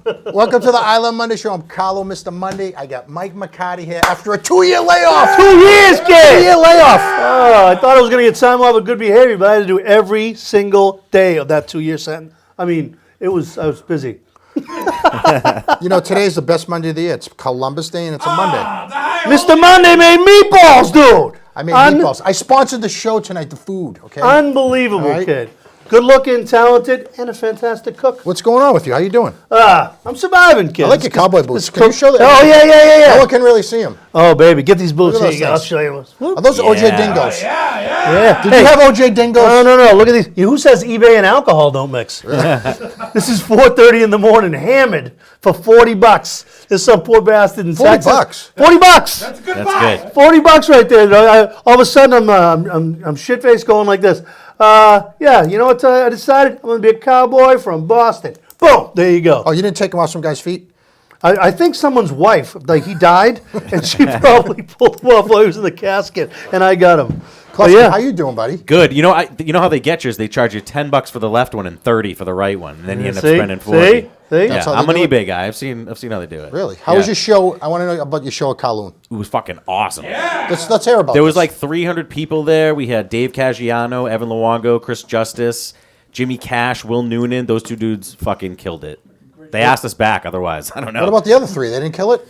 Welcome to the I Love Monday show. I'm Carlo, Mr. Monday. I got Mike McCarthy here after a 2-year layoff. 2 years, kid. 2-year layoff. Oh, I thought I was going to get time off of good behavior, but I had to do every single day of that 2-year sentence. I mean, I was busy. You know, today's the best Monday of the year. It's Columbus Day and it's a Monday. Mr. Monday made meatballs, dude. I made meatballs. I sponsored the show tonight, the food, okay? Unbelievable, All right. kid. Good looking, talented, and a fantastic cook. What's going on with you? How you doing? I'm surviving, kid. I like your cowboy boots. Can you show them? Oh, yeah. No one can really see them. Oh, baby, get these boots. Look at Here those you go. I'll things. show you. Are those OJ Dingoes? Yeah. Did you have OJ Dingoes? No. Look at these. Who says eBay and alcohol don't mix? This is 4:30 in the morning, hammered for $40. There's some poor bastard in Texas. $40. $40. That's a good That's buy. good. $40 right there. All of a sudden, I'm shit faced going like this. Yeah, you know what? I decided I'm going to be a cowboy from Boston. Boom. There you go. Oh, you didn't take them off some guy's feet? I think someone's wife, like he died, and she probably pulled him off while he was in the casket, and I got him. But Cluster, yeah. how you doing, buddy? Good. You know how they get you is they charge you $10 for the left one and $30 for the right one, and then you end up See? spending $40. See? Yeah, That's how I'm they an do it? eBay guy. I've seen how they do it. Really? How was your show? I want to know about your show at Kowloon. It was fucking awesome. Let's hear about There was this. like 300 people there. We had Dave Caggiano, Evan Luongo, Chris Justice, Jimmy Cash, Will Noonan. Those two dudes fucking killed it. They asked us back. Otherwise, I don't know. What about the other three? They didn't kill it?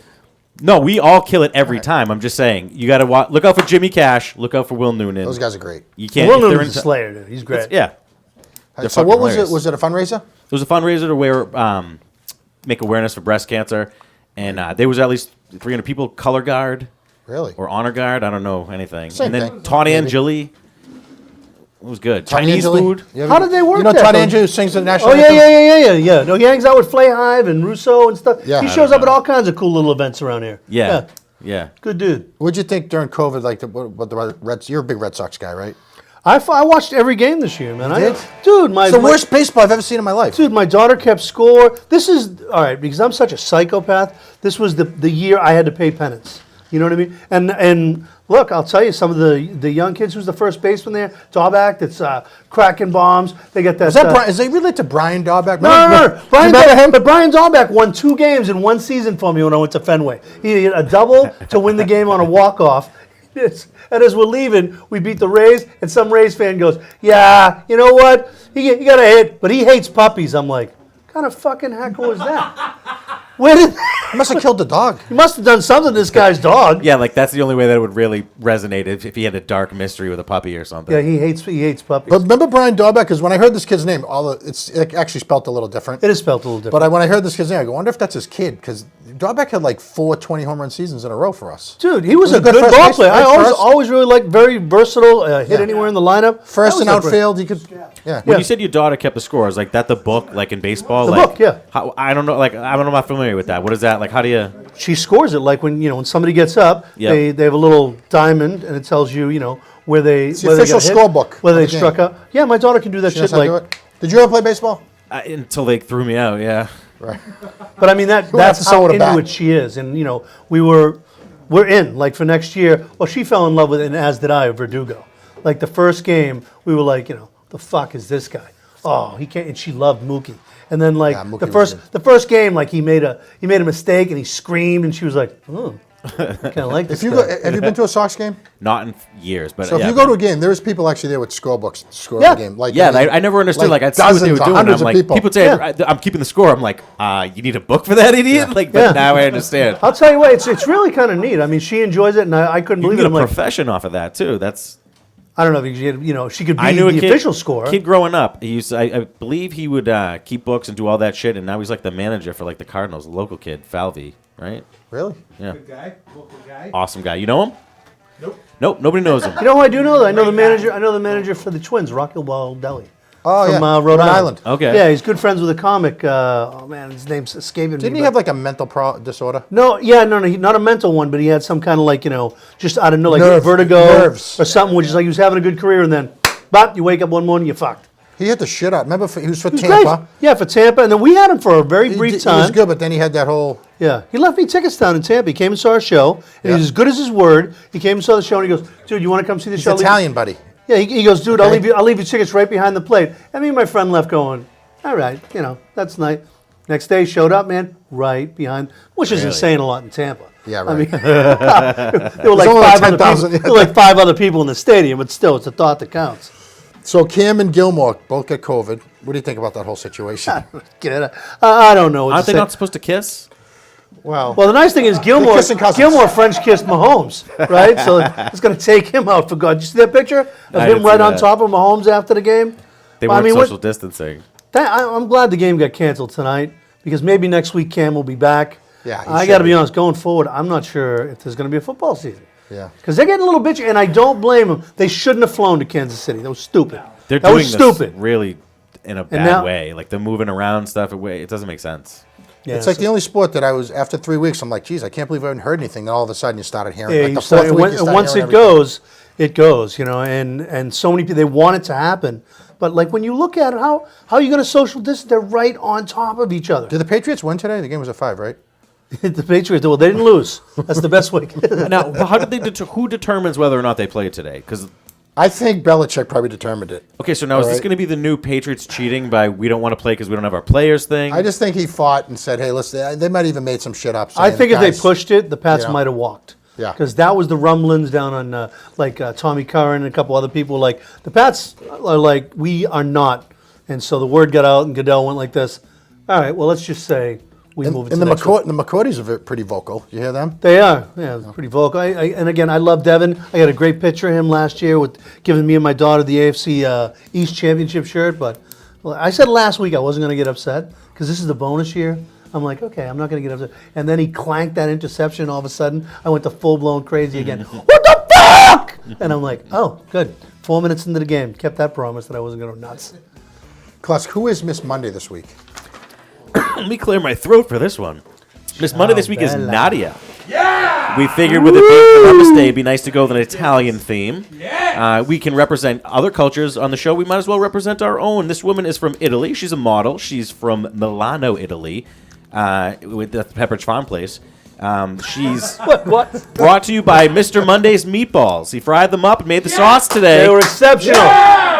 No, we all kill it every time. I'm just saying. You got to look out for Jimmy Cash. Look out for Will Noonan. Those guys are great. You can't. Will if they're Noonan's a in- slayer, dude. He's great. Yeah. They're So fucking what was hilarious. it? Was it a fundraiser? It was a fundraiser to make awareness for breast cancer, and there was at least 300 people. Color guard Really? or honor guard, I don't know anything. Same and then thing. Tawny Maybe. Angeli, it was good. Tony Chinese Angeli? food. How did they work You know that, Todd though? Andrew sings the national Oh, anthem? yeah. No, he hangs out with Flay Hive and Russo and stuff. Yeah. He I shows don't up at know. all kinds of cool little events around here. Yeah. Good dude. What'd you think during COVID? Like what the Reds? You're a big Red Sox guy, right? I watched every game this year, man. did? Dude, It's the worst baseball I've ever seen in my life. Dude, my daughter kept score. This is, all right, because I'm such a psychopath, this was the year I had to pay penance. You know what I mean? And look, I'll tell you, some of the young kids who's the first baseman there, Daubach, that's cracking bombs. They get that. Is that Brian? Is they related to Brian Daubach? No. Brian, remember him? But Brian Daubach won 2 games in 1 season for me when I went to Fenway. He hit a double to win the game on a walk-off. And as we're leaving, we beat the Rays, and some Rays fan goes, yeah, you know what? He got a hit, but he hates puppies. I'm like, what kind of fucking heckle is that? Where did He must have killed the dog. he must have done something to this guy's dog. Yeah, like that's the only way that it would really resonate if he had a dark mystery with a puppy or something. Yeah, he hates puppies. But remember Brian Daubach? Because when I heard this kid's name, it's actually spelled a little different. It is spelled a little different. But when I heard this kid's name, I go, wonder if that's his kid. Because Daubach had like 4 20 home run seasons in a row for us. Dude, he was a good good first ball baseman, player. right? I First. always really liked, very versatile, hit anywhere in the lineup. First That and was a great- outfield, he could. Yeah. When you said your daughter kept the scores, like that the book, like in baseball, The like book, yeah. I don't know, like I'm not familiar with that. What is that? Like, how do you? She scores it like when somebody gets up, Yep. they have a little diamond and it tells you where they It's the whether they official got hit, scorebook whether of they the struck game. out. Yeah, my daughter can do that She knows shit how to do like. it. Did you ever play baseball? Until they threw me out, yeah. Right. But I mean have to that's sew how it into back. it she is, and we're in like for next year. Well, she fell in love with it, and as did I, Verdugo. Like the first game, we were like, the fuck is this guy? Oh, he can't. And she loved Mookie. And then like Yeah, Mookie the was first the first game, like he made a mistake and he screamed, and she was like, oh, I kind of like this. If you guy. go, have you been to a Sox game? Not in years, but So if yeah, you go to a game, there's people actually there with scorebooks to score Yeah. the game. Like yeah, I never understood. Like I'd see what they dozens were or doing. hundreds I'm of like, people. people say Yeah. I'm keeping the score. I'm like, you need a book for that, idiot. Like, but Yeah. now I understand. I'll tell you what, it's really kind of neat. I mean, she enjoys it, and I couldn't You can believe it. get I'm a like, profession off of that too. That's I don't know if she could be I knew a the kid, official scorer. Kid growing up, he used to, I believe he would keep books and do all that shit, and now he's like the manager for like the Cardinals, a local kid, Falvey, right? Really? Yeah, Good guy, local guy. awesome guy. You know him? Nope. Nope, nobody knows him. You know who I do know? I know the manager. I know the manager for the Twins, Rockwell Deli. Oh, from yeah. Rhode Island. Okay. Yeah, he's good friends with a comic. Oh man, his name's escaping me. Didn't he but- have like a mental disorder? No, not a mental one, but he had some kind of like just I don't know, like Nerve- vertigo nerves. or something, which is like he was having a good career and then, bop, you wake up one morning, you're fucked. He hit the shit out. Remember, he was for He was Tampa. great. Yeah, for Tampa, and then we had him for a very brief He time. was good, but then he had that whole. Yeah, he left me tickets down in Tampa. He came and saw our show, and Yeah. he's as good as his word. He came and saw the show, and he goes, "Dude, you want to come see the He's show?" Italian, buddy. Yeah, he goes, "Dude, Okay. I'll leave you tickets right behind the plate." And me and my friend left going, "All right, that's nice." Next day, showed up, man, right behind, which isn't Really? saying a lot in Tampa. Yeah, I right. mean, there were like only like 5 other 10,000. people. There were like 5 other people in the stadium, but still, it's a thought that counts. So Cam and Gilmore both got COVID. What do you think about that whole situation? I don't know. What Aren't to they say. not supposed to kiss? Well, Well, the nice thing is Gilmore kissing cousins. French kissed Mahomes, right? So it's going to take him out for God. Did you see that picture of I him didn't right see on that. top of Mahomes after the game? They Well, weren't what- social distancing. I'm glad the game got canceled tonight because maybe next week Cam will be back. Yeah, he I should got to be be. honest. Going forward, I'm not sure if there's going to be a football season. yeah. Because they're getting a little bitchy, and I don't blame them. They shouldn't have flown to Kansas City. That was stupid. They're that doing was this stupid. really in a bad now- way. Like they're moving around stuff away. It doesn't make sense. Yeah, It's like the only sport that I was, after 3 weeks, I'm like, geez, I can't believe I haven't heard anything. Then all of a sudden you started hearing, Yeah, like you the start- fourth week, you and started once hearing it goes, it goes, and so many people, they want it to happen. But like when you look at it, how are you going to social distance? They're right on top of each other. Did the Patriots win today? The game was at 5, right? The Patriots, well, they didn't lose. That's the best way. Now, how did they? Who determines whether or not they play today? Because I think Belichick probably determined it. okay, so now is this Alright. going to be the new Patriots cheating by we don't want to play because we don't have our players thing? I just think he fought and said, hey, listen, they might even made some shit up. I saying, think if they "Guys, pushed it, the Pats you know. might have walked. Yeah. Because that was the rumblings down on Tommy Curran and a couple other people. Like the Pats are like, we are not. And so the word got out, and Goodell went like this. All right, well, let's just say we move it to And the next week. McCourties are pretty vocal. You hear them? They are, yeah, pretty vocal. And again, I love Devin. I got a great picture of him last year with giving me and my daughter the AFC East Championship shirt. But well, I said last week I wasn't going to get upset because this is the bonus year. I'm like, okay, I'm not going to get upset. And then he clanked that interception. All of a sudden, I went to full-blown crazy again. What the fuck? And I'm like, oh, good. 4 minutes into the game. Kept that promise that I wasn't going to go nuts. Klusk, who is Miss Monday this week? Let me clear my throat for this one. Miss Monday this week is bella. Nadia. Yeah! We figured with it being Columbus Day, it'd be nice to go with an Italian theme. Yeah! We can represent other cultures on the show. We might as well represent our own. This woman is from Italy. She's a model. She's from Milano, Italy, with the Pepperidge Farm place. She's What? brought to you by Mr. Monday's Meatballs. He fried them up and made the sauce today. They were exceptional.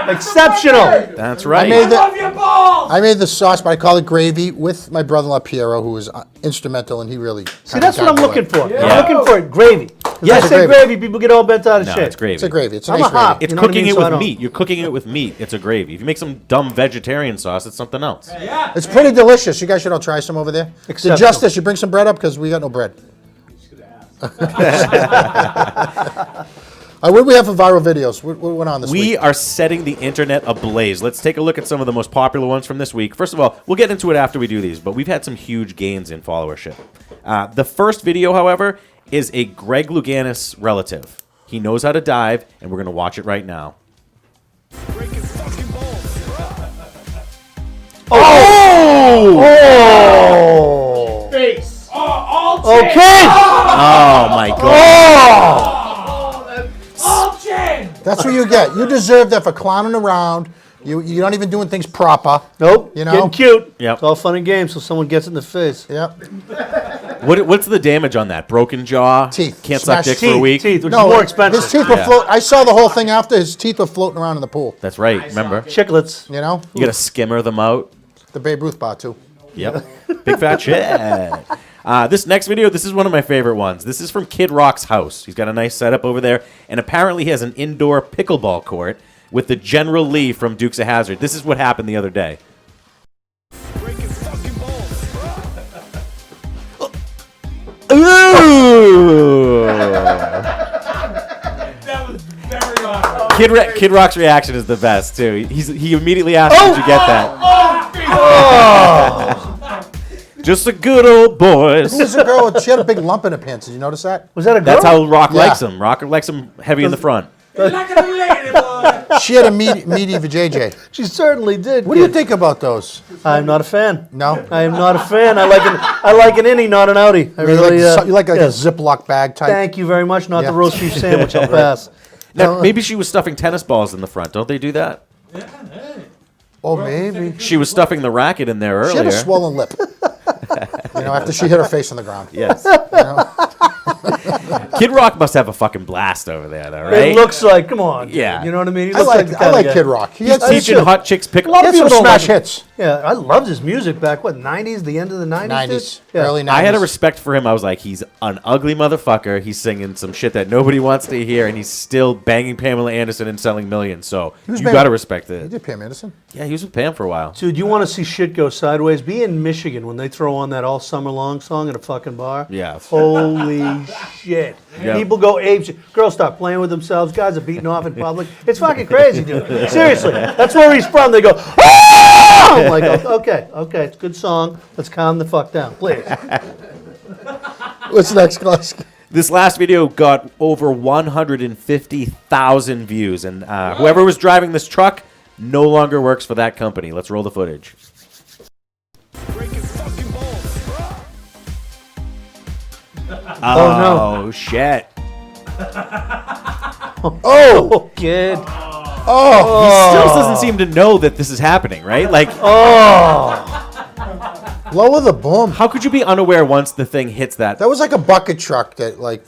Exceptional. That's right. I made the sauce, but I call it gravy with my brother-in-law Piero, who was instrumental, and he really. See, that's what I'm looking for. Yeah. I'm looking for gravy. When Yeah, I it's say gravy. gravy, people get all bent out of No, shape. it's gravy. It's a gravy. It's a I'm nice a hop. gravy. It's You know what I cooking mean? it So I with don't- meat. You're cooking it with meat. It's a gravy. If you make some dumb vegetarian sauce, it's something else. It's pretty delicious. You guys should all try some over there. The Exceptional. Justice, you bring some bread up because we got no bread. What do we have for viral videos? What went on this We week? are setting the internet ablaze. Let's take a look at some of the most popular ones from this week. First of all, we'll get into it after we do these, but we've had some huge gains in followership. The first video, however, is a Greg Louganis relative. He knows how to dive, and we're going to watch it right now. Oh! Face. Okay! Oh, my God. All chin. That's what you get. You deserve that for clowning around. You're not even doing things proper. Nope. You know? Getting cute. Yep. It's all fun and games till someone gets in the face. Yep. What's the damage on that? Broken jaw? Teeth. Can't suck Smashed dick for Teeth, a week? teeth, which No, is more expensive. His teeth were Yeah. floating. I saw the whole thing after. His teeth were floating around in the pool. That's right. Remember? Chiclets. You know? You got to skimmer them out. The Babe Ruth bar, too. Yep. Big fat shit. This next video, this is one of my favorite ones. This is from Kid Rock's house. He's got a nice setup over there, and apparently he has an indoor pickleball court with the General Lee from Dukes of Hazzard. This is what happened the other day. Ooh! That was very awesome. Kid Rock's reaction is the best too. He immediately asked, "Did you get that?" Just a good old boys. Who was the girl? She had a big lump in her pants. Did you notice that? Was that a girl? That's how Rock Yeah. likes him. Rock likes him heavy in the front. You're not gonna relate it, boy. She had a meaty vajayjay. She certainly did. What do you think about those? I'm not a fan. No? I am not a fan. I like an innie, not an outie. I You really, like a yes. Ziploc bag type? Thank you very much. Not Yeah. the roast beef sandwich. I'll pass. Now, maybe she was stuffing tennis balls in the front. Don't they do that? Oh, maybe. She was stuffing the racket in there She had earlier. a swollen lip. After she hit her face on the ground. Yes. Kid Rock must have a fucking blast over there, though, right? It looks like, come on. dude. Yeah. You know what I mean? He I looks like the kind of guy. Kid Rock. He He's had teaching some hot chicks pick. lot he of had some people don't smash like him. hits. Yeah, I loved his music back, 90s, the end of the 90s? 90s, Yeah. early 90s. I had a respect for him. I was like, he's an ugly motherfucker. He's singing some shit that nobody wants to hear, and he's still banging Pamela Anderson and selling millions. So you got to respect He it. did Pam Anderson. Yeah, he was with Pam for a while. Dude, you want to see shit go sideways? Be in Michigan when they throw on that all summer long song at a fucking bar. Yeah. Holy shit. Yeah. People go ape shit. Girls start playing with themselves. Guys are beating off in public. It's fucking crazy, dude. Seriously. That's where he's from. They go, ah! I'm like, okay, it's a good song. Let's calm the fuck down, please. What's next, Klasky? This last video got over 150,000 views, and whoever was driving this truck no longer works for that company. Let's roll the footage. Oh, Oh, shit. Oh, kid. He still doesn't seem to know that this is happening, right? Like, Lower the boom. how could you be unaware once the thing hits that? That was like a bucket truck that, like,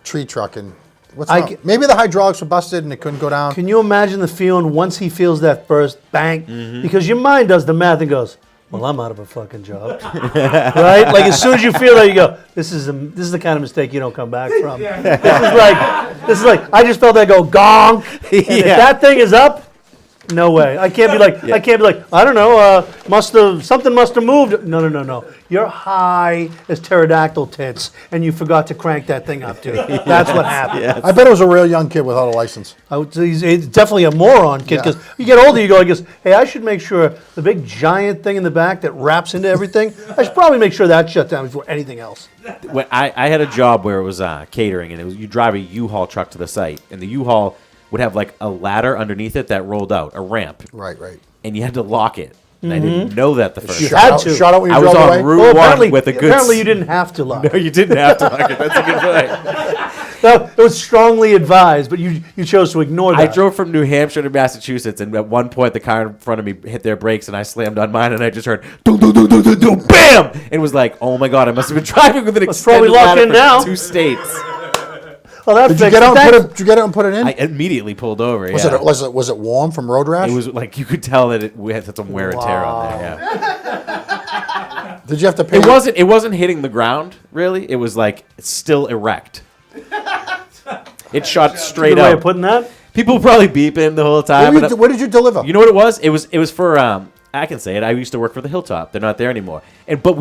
tree truck. And what's I wrong? ca- Maybe the hydraulics were busted and it couldn't go down. Can you imagine the feeling once he feels that first bang? Because your mind does the math and goes, well, I'm out of a fucking job. Right? Like, as soon as you feel that, you go, this is the kind of mistake you don't come back from. This is like, I just felt that go gong. And if Yeah. that thing is up, no way. I can't be like, I don't know, something must have moved. No. You're high as pterodactyl tits, and you forgot to crank that thing up, dude. That's what happened. I bet it was a real young kid without a license. He's definitely a moron, kid, because you get older, you go, hey, I should make sure the big giant thing in the back that wraps into everything, I should probably make sure that shut down before anything else. When I had a job where it was catering, and you drive a U-Haul truck to the site, and the U-Haul would have like a ladder underneath it that rolled out, a ramp, Right. and you had to lock it. And I didn't know that the first You time. had to. Shot out when you I was drove on away? Route 1 with a good... Apparently you didn't have to lock No, it. you didn't have to lock it. That's a good point. No, it was strongly advised, but you chose to ignore that. I drove from New Hampshire to Massachusetts, and at one point the car in front of me hit their brakes, and I slammed on mine, and I just heard do do do do do do bam, and it was like, oh my god, I must have been driving with an probably extended locked ladder in for now. 2 states. Well, that Did you fixed get it. out and Thanks. did you get out and put it in? I immediately pulled over. was yeah. it warm from road rash? It was like you could tell that we had some wear and tear on there. Yeah. Did you have to pay? It wasn't hitting the ground really. It was like still erect. It shot straight Good way up. of putting that. People were probably beeping the whole time. What did you deliver? You know what it was? It was for I can say it. I used to work for the Hilltop. They're not there anymore. But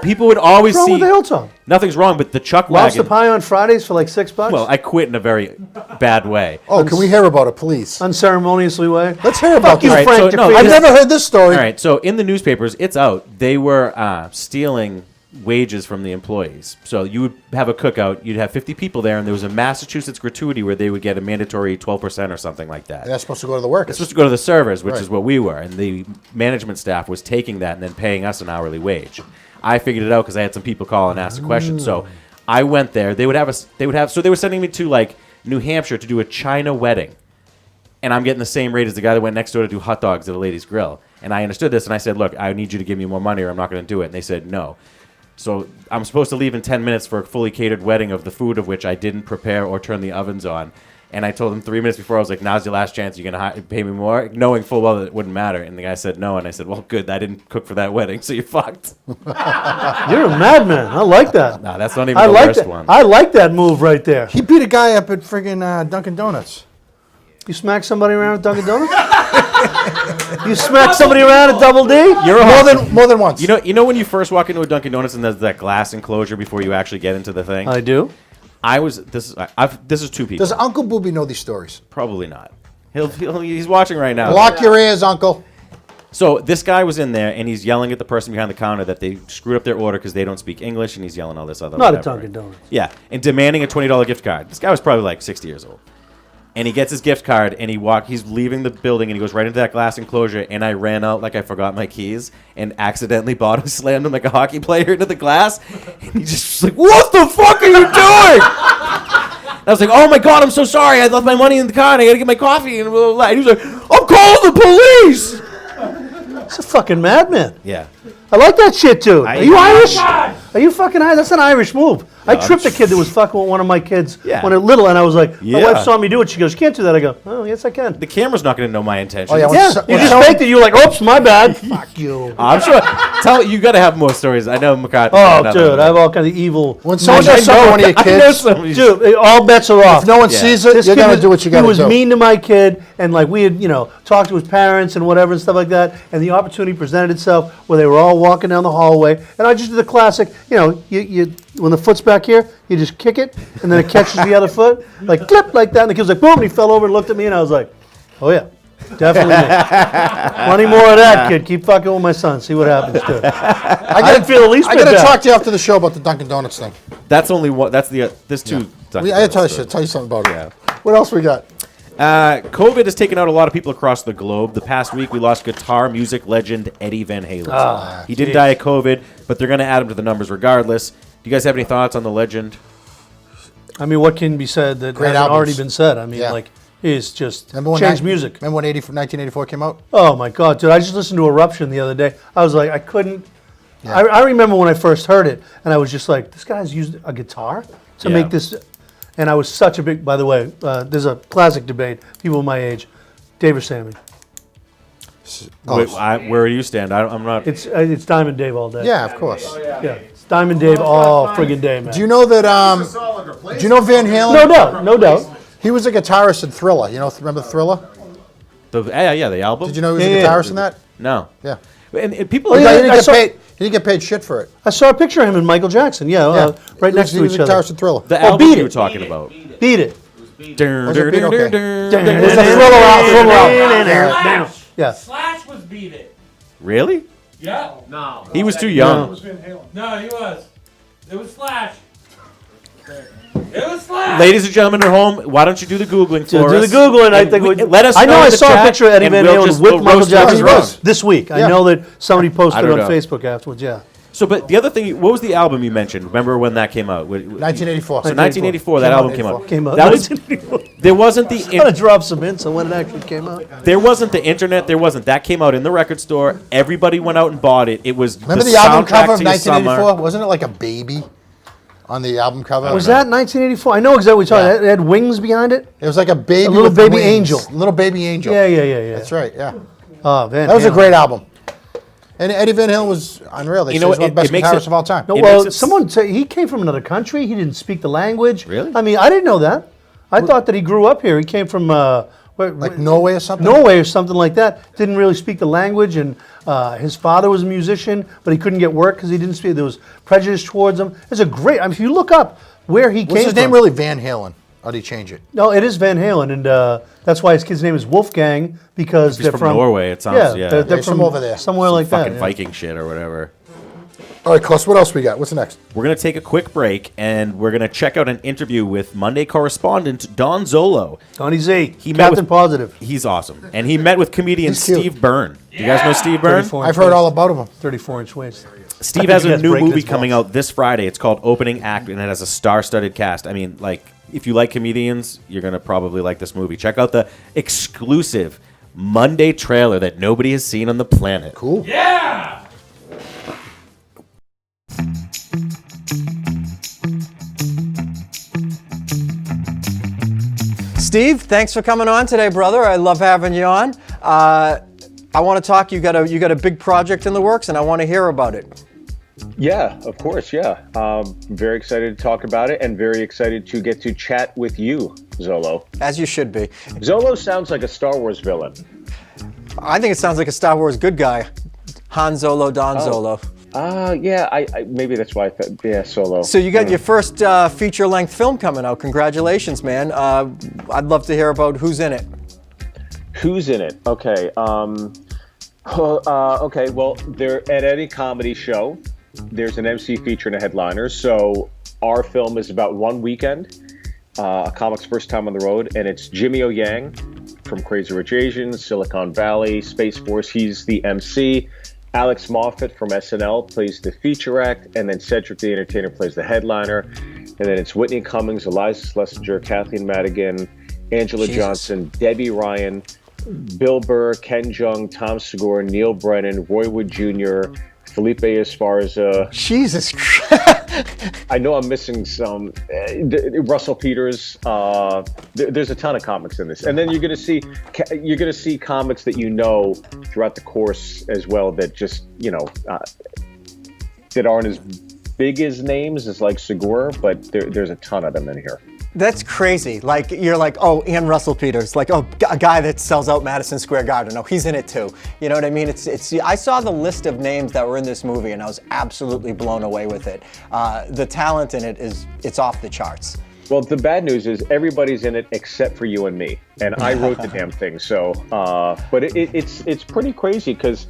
people would always What's wrong see with the Hilltop? nothing's wrong. But the chuck Lobster wagon. pie on Fridays for like $6? Well, I quit in a very bad way. Oh, can we hear about it, please? Unceremoniously way. Let's hear about you, this. Frank so, no, DeFeet. I've this- never heard this story. All right, so in the newspapers, it's out. They were stealing wages from the employees. So you would have a cookout, you'd have 50 people there, and there was a Massachusetts gratuity where they would get a mandatory 12% or something like that. And that's supposed to go to the workers. It's supposed to go to the servers, which Right. is what we were, and the management staff was taking that and then paying us an hourly wage. I figured it out because I had some people call and ask a question. So I went there. They were sending me to like New Hampshire to do a China wedding. And I'm getting the same rate as the guy that went next door to do hot dogs at a lady's grill. And I understood this, and I said, look, I need you to give me more money or I'm not going to do it. And they said, no. So I'm supposed to leave in 10 minutes for a fully catered wedding of the food of which I didn't prepare or turn the ovens on. And I told them 3 minutes before, I was like, now's your last chance. You're going to pay me more? Knowing full well that it wouldn't matter. And the guy said no. And I said, well, good. I didn't cook for that wedding, so you're fucked. You're a madman. I like that. No, that's not even I the like worst that. one. I like that move right there. He beat a guy up at friggin' Dunkin' Donuts. You smack somebody around at Dunkin' Donuts? You smack somebody around at Double D? You're More than once. You know when you first walk into a Dunkin' Donuts and there's that glass enclosure before you actually get into the thing? I do. This is 2 people. Does Uncle Booby know these stories? Probably not. He's watching right now. Block your ears, Uncle. So this guy was in there, and he's yelling at the person behind the counter that they screwed up their order because they don't speak English, and he's yelling all this other Not at whatever, Dunkin' right? Donuts. Yeah, and demanding a $20 gift card. This guy was probably like 60 years old. And he gets his gift card, and he's leaving the building, and he goes right into that glass enclosure, and I ran out like I forgot my keys, and accidentally body slammed him like a hockey player into the glass, and he just was like, what the fuck are you doing? And I was like, oh my god, I'm so sorry, I left my money in the car, and I gotta get my coffee, and blah, blah, blah. And he was like, I'm calling the police! It's a fucking madman. Yeah. I like that shit, too. Are you Irish? Are you fucking high? That's an Irish move. I tripped a kid that was fucking with one of my kids Yeah. when they're little, and I was like, my Yeah. wife saw me do it. She goes, you can't do that. I go, oh, yes, I can. The camera's not going to know my intentions. Oh, yeah. Yeah, you just faked it. You were like, oops, my bad. Fuck you. I'm sure. You got to have more stories. I know McCarthy. Oh, dude, I have all kinds of evil. When someone does something to one of your kids, Dude, all bets are off. if no one Yeah. sees it, This you're kid going was- to do what you got to do. He was mean to my kid, and like we had, talked to his parents and whatever and stuff like that. And the opportunity presented itself where they were all walking down the hallway, and I just did the classic. You when the foot's back here, you just kick it, and then it catches the other foot, like clip like that, and the kid was like boom, and he fell over and looked at me, and I was like, oh yeah. Definitely me. Plenty more of that, kid. Keep fucking with my son. See what happens to it. I didn't feel the least I bit got to bad. talk to you after the show about the Dunkin' Donuts thing. That's only one. That's the. There's two. I got to tell you something about it. What else we got? COVID has taken out a lot of people across the globe. The past week, we lost guitar music legend Eddie Van Halen. He didn't die of COVID, but they're going to add him to the numbers regardless. Do you guys have any thoughts on the legend? I mean, what can be said that Great hasn't albums. already been said? I mean, Yeah. like, he's just Remember when changed music. Remember when 1984 came out? Oh my God, dude! I just listened to Eruption the other day. I was like, I couldn't. I remember when I first heard it, and I was just like, this guy's used a guitar to Yeah. make this. And I was such a big. By the way, there's a classic debate. People my age, Dave or Sammy. Where do you stand? I'm not. It's Diamond Dave all day. Yeah, of course. yeah. It's Diamond Dave all friggin' day, man. Do you know that? Do you know Van Halen? No doubt, no doubt. He was a guitarist in Thriller. Remember Thriller? The album. Did you know he was Yeah, a yeah. guitarist in that? No. Yeah. And people. Oh, He yeah, didn't I get saw- paid. He didn't get paid shit for it. I saw a picture of him and Michael Jackson. Yeah, Yeah. right next He to was each a other. guitarist in Thriller. The Oh, album Beat you It. were talking about. Beat it. Was it Beat? Okay. It's It's a Thriller album. Slash. Yeah. Slash was Beat It. Really? Yeah. No. He was too young. No, he was. It was Slash. It was Slash. Ladies and gentlemen at home, why don't you do the Googling for Do us? the Googling. I And think let us I know in I the saw chat, a picture of Eddie and Van we'll Halen just- with we'll Michael roast whoever's Jackson wrong. this week. Yeah. I know that somebody posted don't on know. Facebook afterwards. Yeah. So, but the other thing, what was the album you mentioned? Remember when that came out? 1984. So 1984, that Came out album in came out. 84. Came out. That was, there wasn't Gotta the drop some hints on when it actually came out. there wasn't the internet. There wasn't. That came out in the record store. Everybody went out and bought it. It was Remember the album soundtrack cover of to your 1984? summer. Wasn't it like a baby on the album cover? Was that 1984? I know exactly what you're talking about. It had wings behind it. It was like a baby. A little with baby wings. angel. Little baby angel. Yeah. That's right. Yeah. Oh, man. That was a great album. And Eddie Van Halen was unreal. They You say know he's what, one of the best it makes guitarists it- of all time. No, It well, makes it- someone said he came from another country. He didn't speak the language. Really? I mean, I didn't know that. I thought that he grew up here. He came from Like Norway or something? Norway or something like that. Didn't really speak the language, and his father was a musician, but he couldn't get work because he didn't speak. There was prejudice towards him. It's a great. I mean, if you look up where he Was came his from, name really Van Halen? Or did he change it? no, it is Van Halen, and that's why his kid's name is Wolfgang because He's they're from Norway, it sounds- yeah. they're There's from some over there. somewhere like that. Fucking yeah. Viking shit or whatever. All right, Klaus, what else we got? What's next? We're going to take a quick break, and we're going to check out an interview with Monday correspondent Don Zolo. Donnie Z, He met Captain with- Positive, He's awesome. And he met with comedian He's cute. Steve Byrne. Do you guys know Steve Byrne? 34 I've heard all about him. 34-inch waist. Steve I has think a he new breaking movie his coming balls. out this Friday. It's called Opening Act, and it has a star-studded cast. I mean, like, if you like comedians, you're going to probably like this movie. Check out the exclusive Monday trailer that nobody has seen on the planet. Cool. Yeah. Steve, thanks for coming on today, brother. I love having you on. I want to talk. You got a big project in the works, and I want to hear about it. Yeah, of course. Yeah. Very excited to talk about it and very excited to get to chat with you, Zolo. As you should be. Zolo sounds like a Star Wars villain. I think it sounds like a Star Wars good guy. Han Solo, Don Solo. Yeah, I maybe that's why I thought, yeah, Solo. So you got your first feature-length film coming out. Congratulations, man. I'd love to hear about who's in it. Who's in it? Okay. Okay, well, there at any comedy show, there's an MC feature and a headliner. So our film is about one weekend, a comic's first time on the road, and it's Jimmy O Yang from Crazy Rich Asians, Silicon Valley, Space Force. He's the MC. Alex Moffat from SNL plays the feature act, and then Cedric the Entertainer plays the headliner. And then it's Whitney Cummings, Eliza Schlesinger, Kathleen Madigan, Angela Johnson, Debbie Ryan, Bill Burr, Ken Jeong, Tom Segura, Neil Brennan, Roy Wood Jr., Felipe Esparza. Jesus Christ. I know I'm missing some. Russell Peters. There's a ton of comics in this, and then you're gonna see comics that you know throughout the course as well that just that aren't as big as names as like Segura, but there's a ton of them in here. That's crazy. Like, you're like, oh, and Russell Peters, like, oh, a guy that sells out Madison Square Garden. Oh, he's in it too. You know what I mean? It's. I saw the list of names that were in this movie, and I was absolutely blown away with it. The talent in it it's off the charts. Well, the bad news is everybody's in it except for you and me, and I wrote the damn thing. So, but it's pretty crazy because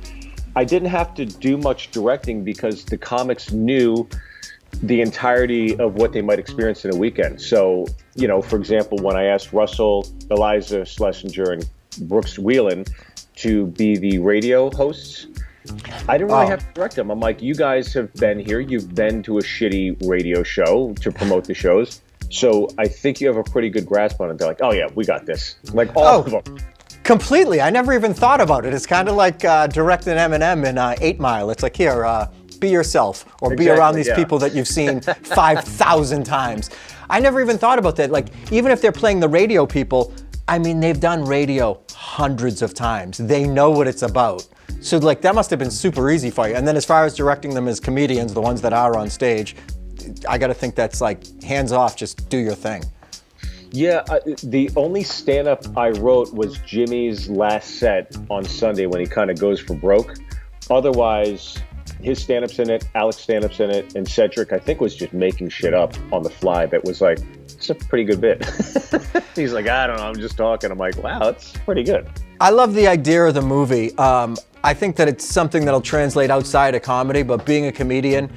I didn't have to do much directing because the comics knew the entirety of what they might experience in a weekend. So, for example, when I asked Russell, Eliza Schlesinger, and Brooks Wheelan to be the radio hosts, I didn't really have to direct them. I'm like, you guys have been here. You've been to a shitty radio show to promote the shows. So I think you have a pretty good grasp on it. They're like, oh yeah, we got this. Like all of them. Completely. I never even thought about it. It's kind of like directing Eminem in 8 Mile. It's like, here, be yourself, or be around these people that you've seen 5,000 times. I never even thought about that. Like, even if they're playing the radio people, I mean, they've done radio hundreds of times. They know what it's about. So, like, that must have been super easy for you. And then as far as directing them as comedians, the ones that are on stage, I got to think that's like, hands off, just do your thing. Yeah, the only stand-up I wrote was Jimmy's last set on Sunday when he kind of goes for broke. Otherwise, his stand-up's in it, Alex stand-up's in it, and Cedric, I think, was just making shit up on the fly that was like, it's a pretty good bit. He's like, I don't know, I'm just talking. I'm like, wow, that's pretty good. I love the idea of the movie. I think that it's something that'll translate outside of comedy, but being a comedian,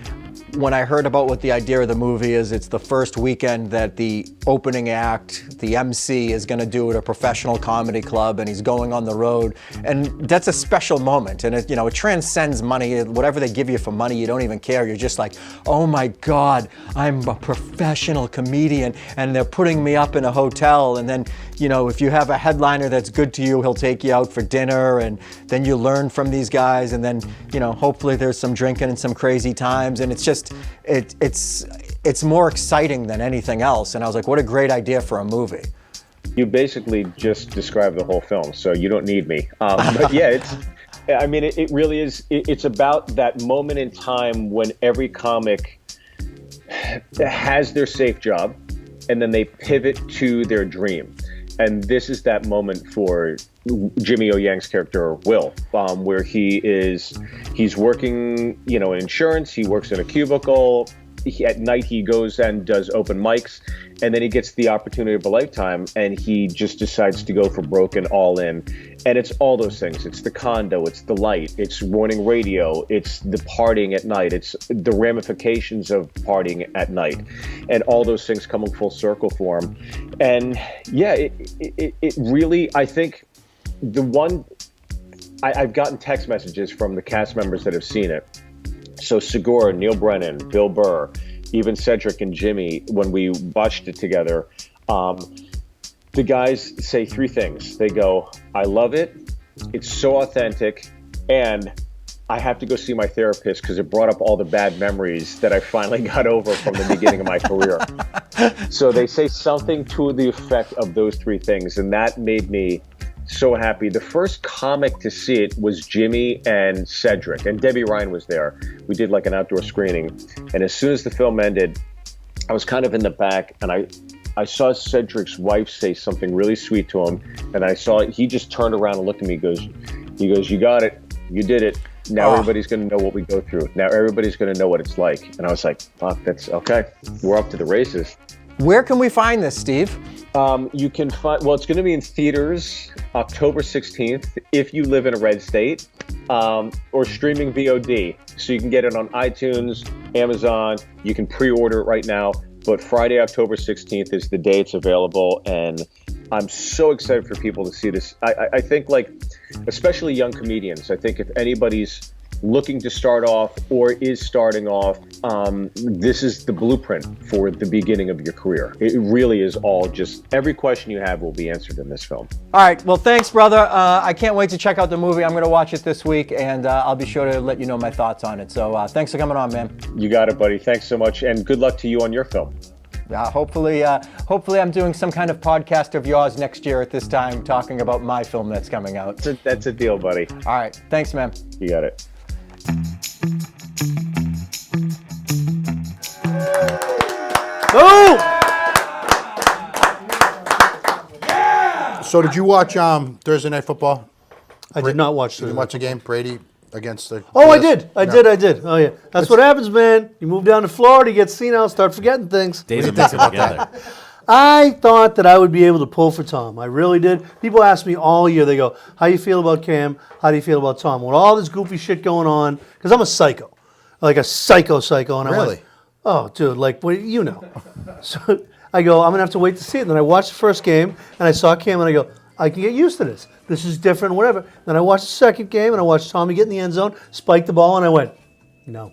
when I heard about what the idea of the movie is, it's the first weekend that the opening act, the MC, is going to do at a professional comedy club, and he's going on the road. And that's a special moment. And it transcends money. Whatever they give you for money, you don't even care. You're just like, oh my God, I'm a professional comedian, and they're putting me up in a hotel. And then, if you have a headliner that's good to you, he'll take you out for dinner, and then you learn from these guys. And then, hopefully there's some drinking and some crazy times. And it's just, it's more exciting than anything else. And I was like, what a great idea for a movie. You basically just described the whole film, so you don't need me. But yeah, it really is. It's about that moment in time when every comic has their safe job, and then they pivot to their dream. And this is that moment for Jimmy O Yang's character, Will, where he's working, in insurance. He works in a cubicle. At night, he goes and does open mics, and then he gets the opportunity of a lifetime, and he just decides to go for broke and all in. And it's all those things. It's the condo, it's the light, it's morning radio, it's the partying at night, it's the ramifications of partying at night, and all those things coming full circle for him. And yeah, it really, I think the one, I've gotten text messages from the cast members that have seen it. So Segura, Neil Brennan, Bill Burr, even Cedric and Jimmy, when we watched it together, the guys say 3 things. They go, I love it, it's so authentic, and I have to go see my therapist because it brought up all the bad memories that I finally got over from the beginning of my career. So they say something to the effect of those 3 things, and that made me so happy. The first comic to see it was Jimmy and Cedric, and Debbie Ryan was there. We did like an outdoor screening, and as soon as the film ended, I was kind of in the back, and I saw Cedric's wife say something really sweet to him, and I saw it. He just turned around and looked at me. He goes, you got it, you did it. Now everybody's going to know what we go through. Now everybody's going to know what it's like. And I was like, fuck, that's okay. We're up to the races. Where can we find this, Steve? You can find, it's going to be in theaters October 16th if you live in a red state, or streaming VOD. So you can get it on iTunes, Amazon. You can pre-order it right now. But Friday, October 16th is the day it's available. And I'm so excited for people to see this. I think, like, especially young comedians, I think if anybody's looking to start off or is starting off, this is the blueprint for the beginning of your career. It really is all just, every question you have will be answered in this film. All right. Well, thanks, brother. I can't wait to check out the movie. I'm going to watch it this week, and I'll be sure to let you know my thoughts on it. So thanks for coming on, man. You got it, buddy. Thanks so much, and good luck to you on your film. Hopefully I'm doing some kind of podcast of yours next year at this time, talking about my film that's coming out. That's a deal, buddy. All right. Thanks, man. You got it. Oh! So did you watch Thursday Night Football? I did not watch Did you it. watch the game? Brady against the... Oh, I did. I did. Oh, yeah. That's what happens, man. You move down to Florida, you get senile, start forgetting things. Days of mixing together. I thought that I would be able to pull for Tom. I really did. People ask me all year, they go, how do you feel about Cam? How do you feel about Tom? With all this goofy shit going on, because I'm a psycho. Like a psycho. And I Really? went, oh, dude, like, well, you know. So I go, I'm going to have to wait to see it. And then I watched the first game, and I saw Cam, and I go, I can get used to this. This is different, whatever. Then I watched the second game, and I watched Tommy get in the end zone, spike the ball, and I went, no.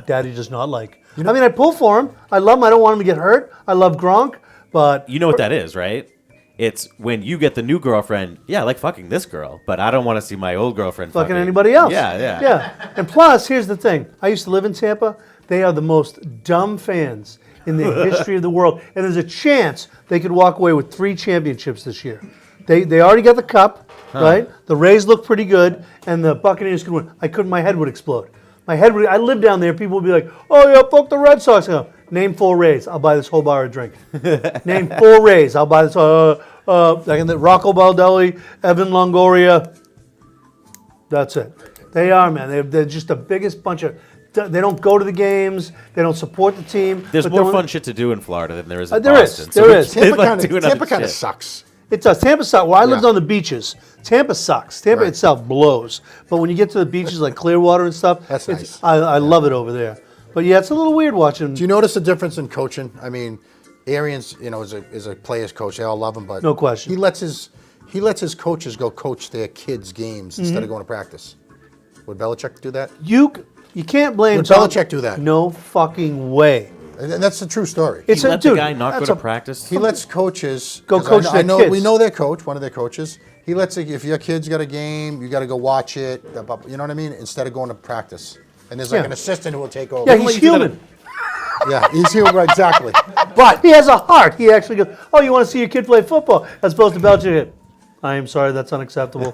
Daddy does not like. I mean, I pull for him. I love him. I don't want him to get hurt. I love Gronk, but... You know what that is, right? It's when you get the new girlfriend, yeah, I like fucking this girl, but I don't want to see my old girlfriend fucking anybody else. Yeah. Yeah. And plus, here's the thing. I used to live in Tampa. They are the most dumb fans in the history of the world. And there's a chance they could walk away with 3 championships this year. They already got the cup, right? The Rays look pretty good, and the Buccaneers could win. My head would explode. I live down there. People would be like, oh, yeah, fuck the Red Sox. I go, name 4 Rays. I'll buy this whole bar a drink. Name 4 Rays. I'll buy this. Rocco Baldelli, Evan Longoria. That's it. They are, man. They're just the biggest bunch of... They don't go to the games. They don't support the team. There's but more they're- fun shit to do in Florida than there is in There is. Boston. There is. Tampa like doing other kind of shit. sucks. It does. Tampa sucks. Well, I lived Yeah. on the beaches. Tampa sucks. Tampa Right. itself blows. But when you get to the beaches like Clearwater and stuff, That's it's- nice. I love it over there. But yeah, it's a little weird watching. Do you notice the difference in coaching? I mean, Arians, is a player's coach. They all love him, but No question. He lets his coaches go coach their kids' games instead of going to practice. Would Belichick do that? You can't blame Would Tom. Belichick do that? No fucking way. And that's a true story. It's He let the dude, guy not go that's to a- practice. He lets coaches Go 'cause coach I their know, kids. We know their coach, one of their coaches. He lets if your kid's got a game, you got to go watch it. You know what I mean? Instead of going to practice, and there's like Yeah. an assistant who will take over. Yeah, he's human. Yeah, he's human, right, exactly. But he has a heart. He actually goes, oh, you want to see your kid play football? As opposed to Belichick. I am sorry, that's unacceptable.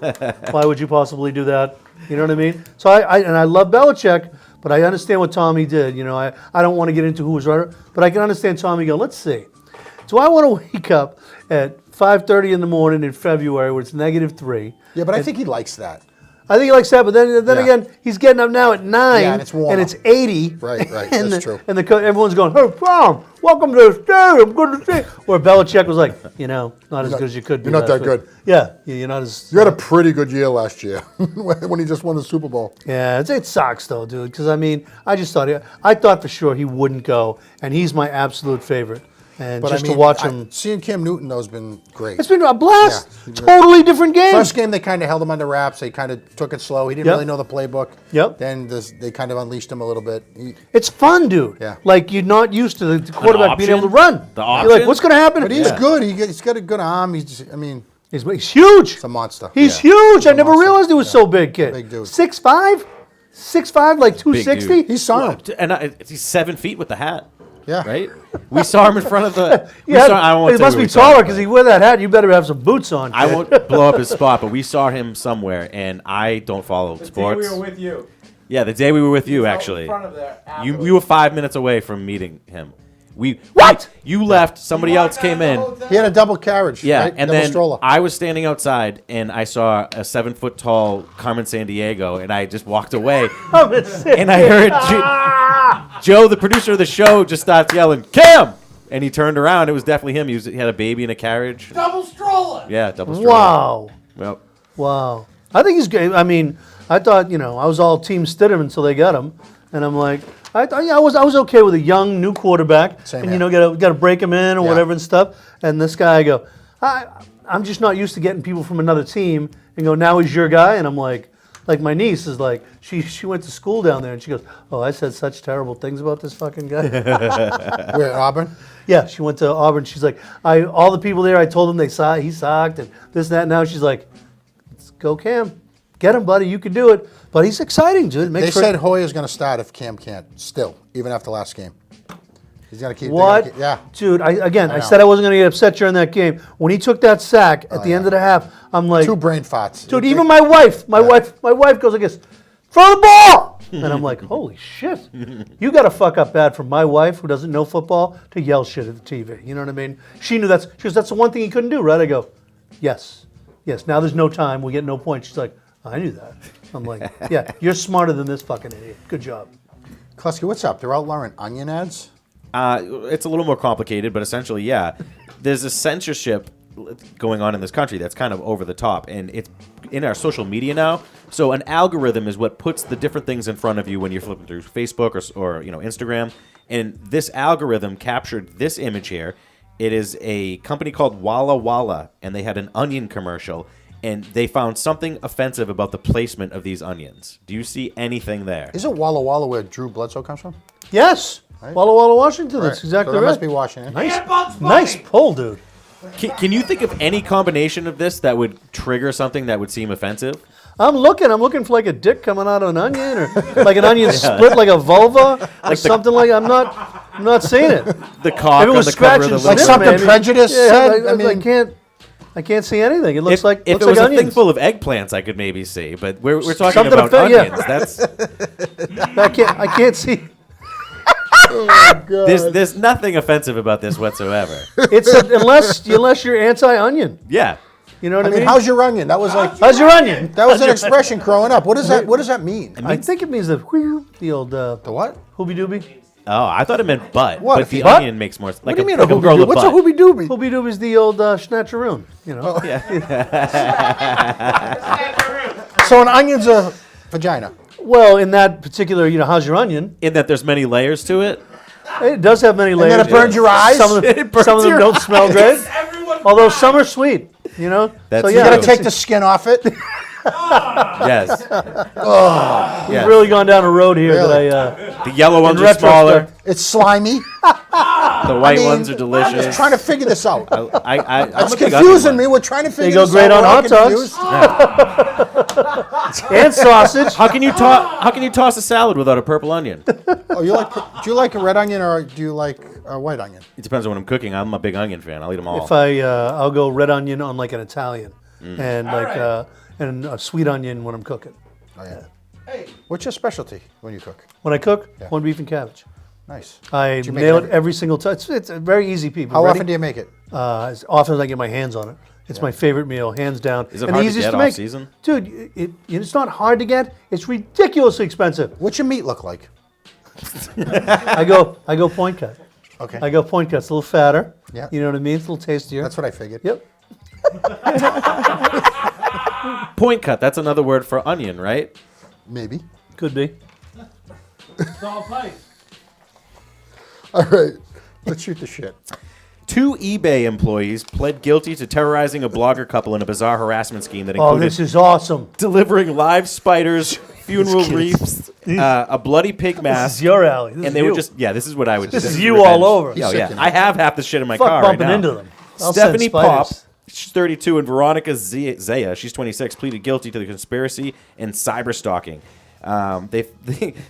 Why would you possibly do that? You know what I mean? So I love Belichick, but I understand what Tommy did. You know, I don't want to get into who was right, but I can understand Tommy go, let's see. Do I want to wake up at 5:30 in the morning in February where it's -3? Yeah, but I think he likes that. I think he likes that, but then Yeah. again, he's getting up now at 9, Yeah, and it's warmer. and it's 80. Right, and that's true. And everyone's going, hey, Tom, welcome to the stadium, good to see you. Where Belichick was like, not as good as you could be. You're not last that week. good. Yeah, you're not as... You had a pretty good year last year when he just won the Super Bowl. Yeah, it sucks though, dude, because I thought for sure he wouldn't go, and he's my absolute favorite. And But just I mean, to watch him... seeing Cam Newton though has been great. It's been a blast. Yeah. Totally different game. First game they kind of held him under wraps. They kind of took it slow. He didn't Yep. really know the playbook. Yep. Then they kind of unleashed him a little bit. It's fun, dude. Yeah. Like, you're not used to the quarterback being able to option? run. The You're like, option? what's going to happen? But he's good. He's got a good arm. He's huge. a monster. He's Yeah. huge. He's I a never monster. realized he was Yeah. so big, kid. Big dude. 6'5"? 6'5", like 260? dude. He saw him. And he's 7 feet with the hat. Yeah. Right? We saw him in front of the. Yeah, I won't he tell must you be we saw taller him, because but- he wear that hat. You better have some boots on. I kid. won't blow up his spot, but we saw him somewhere, and I don't follow sports. We were with you. Yeah, the day we were with you, Out in actually. front of there You afterwards. were 5 minutes away from meeting him. What? You left. Somebody else came in. He had a double carriage. Yeah, right? and double then stroller. I was standing outside, and I saw a 7 foot tall Carmen Sandiego, and I just walked away, and I heard Joe, the producer of the show, just starts yelling, "Cam!" And he turned around. It was definitely him. He had a baby in a carriage. Double stroller. Yeah, double stroller. Wow. Well, Wow. I think he's good. I mean, I thought, I was all Team Stidham until they got him. And I'm like, I was okay with a young new quarterback. Same and, here. got to break him in or Yeah. whatever and stuff. And this guy, I go, I'm just not used to getting people from another team and go, now he's your guy. And I'm like, like my niece is like, she went to school down there and she goes, oh, I said such terrible things about this fucking guy. Where, Auburn? Yeah, she went to Auburn. She's like, all the people there, I told them he sucked and this and that. Now she's like, let's go Cam. Get him, buddy. You can do it. But he's exciting, dude. They said Hoyer's going to start if Cam can't, still, even after last game. He's going to keep. What? Yeah. Dude, I know. said I wasn't going to get upset during that game. When he took that sack at the end of the half, I'm like, 2 brain farts. dude, even my wife goes like this, throw the ball! And I'm like, holy shit. You got to fuck up bad for my wife, who doesn't know football, to yell shit at the TV. You know what I mean? She knew she goes, that's the one thing he couldn't do, right? I go, yes. Now there's no time. We get no points. She's like, I knew that. I'm like, yeah, you're smarter than this fucking idiot. Good job. Klasky, what's up? They're outlawing onion ads? It's a little more complicated, but essentially, yeah. There's a censorship going on in this country that's kind of over the top, and it's in our social media now. So an algorithm is what puts the different things in front of you when you're flipping through Facebook or Instagram. And this algorithm captured this image here. It is a company called Walla Walla, and they had an onion commercial, and they found something offensive about the placement of these onions. Do you see anything there? Isn't Walla Walla where Drew Bledsoe comes from? Yes. Right. Walla Walla, Washington. That's Right. exactly So that right. must be Washington. Nice pull, dude. Can you think of any combination of this that would trigger something that would seem offensive? I'm looking for like a dick coming out of an onion, or like an onion split like a vulva, or something like. I'm not seeing it. The cock If it on was the cover of scratch the and Like sniff, something maybe. Prejudice Yeah, said? I can't see anything. It looks If, like if looks it was like a thing onions. full of eggplants, I could maybe see. But we're talking Something about yeah. onions. That's I can't see. there's nothing offensive about this whatsoever. It's unless you're anti-onion. Yeah. You know what I I mean, mean? how's your onion? That was like How's your onion? that was an expression growing up. What does that mean? I think it means the old The what? hoobie doobie. Oh, I thought it meant butt. What? But the Butt? onion makes more sense. What Like do you mean like a hoobie girl doobie? with What's butt. a hoobie doobie? Hoobie doobie is the old schnatcheroon. You know. So an onion's a vagina. Well, in that particular, how's your onion? In that there's many layers to it. It does have many layers. then it burns your eyes? Some of them, It burns some of them your don't smell great. Everyone Although some are sweet. That's So You yeah, gotta take the skin off it. Yes. We've Yes. really gone down a road here Really? that The yellow ones in are smaller. retrospect. It's slimy. The white ones are I'm delicious. just trying to figure this out. I'm It's a big onion confusing one. me. We're trying to figure go this great out. on We're all hot confused. and sausage. How can you toss a salad without a purple onion? Oh, do you like a red onion or do you like a white onion? It depends on what I'm cooking. I'm a big onion fan. I'll eat them all. If I'll go red onion on like an Italian, and and a sweet onion when I'm cooking. Oh yeah. What's your specialty when you cook? When I cook, Yeah. corned beef and cabbage. Nice. I Do you make nail it every- every single time. It's very easy, people. How Ready? often do you make it? As often as I get my hands on it. It's my favorite meal, hands down. Is it and hard the to easiest get to make. off-season? Dude, it's not hard to get. It's ridiculously expensive. What's your meat look like? I go point cut. Okay. I go point cut. It's a little fatter. Yeah. You know what I mean? It's a little tastier. That's what I figured. Yep. Point cut. That's another word for onion, right? Maybe. Could be. It's all place. All right. Let's shoot the shit. 2 eBay employees pled guilty to terrorizing a blogger couple in a bizarre harassment scheme that Oh, included this is awesome. delivering live spiders, funeral wreaths, a bloody pig This mask, is your alley. This and is they you. would just this is what I would. This is is you revenge. all over. Yeah, He's yeah. sick, I have half the shit in my Fuck car bumping right now. into them. I'll send Stephanie spiders. Pop, she's 32, and Veronica Zaya, she's 26, pleaded guilty to the conspiracy and cyber stalking.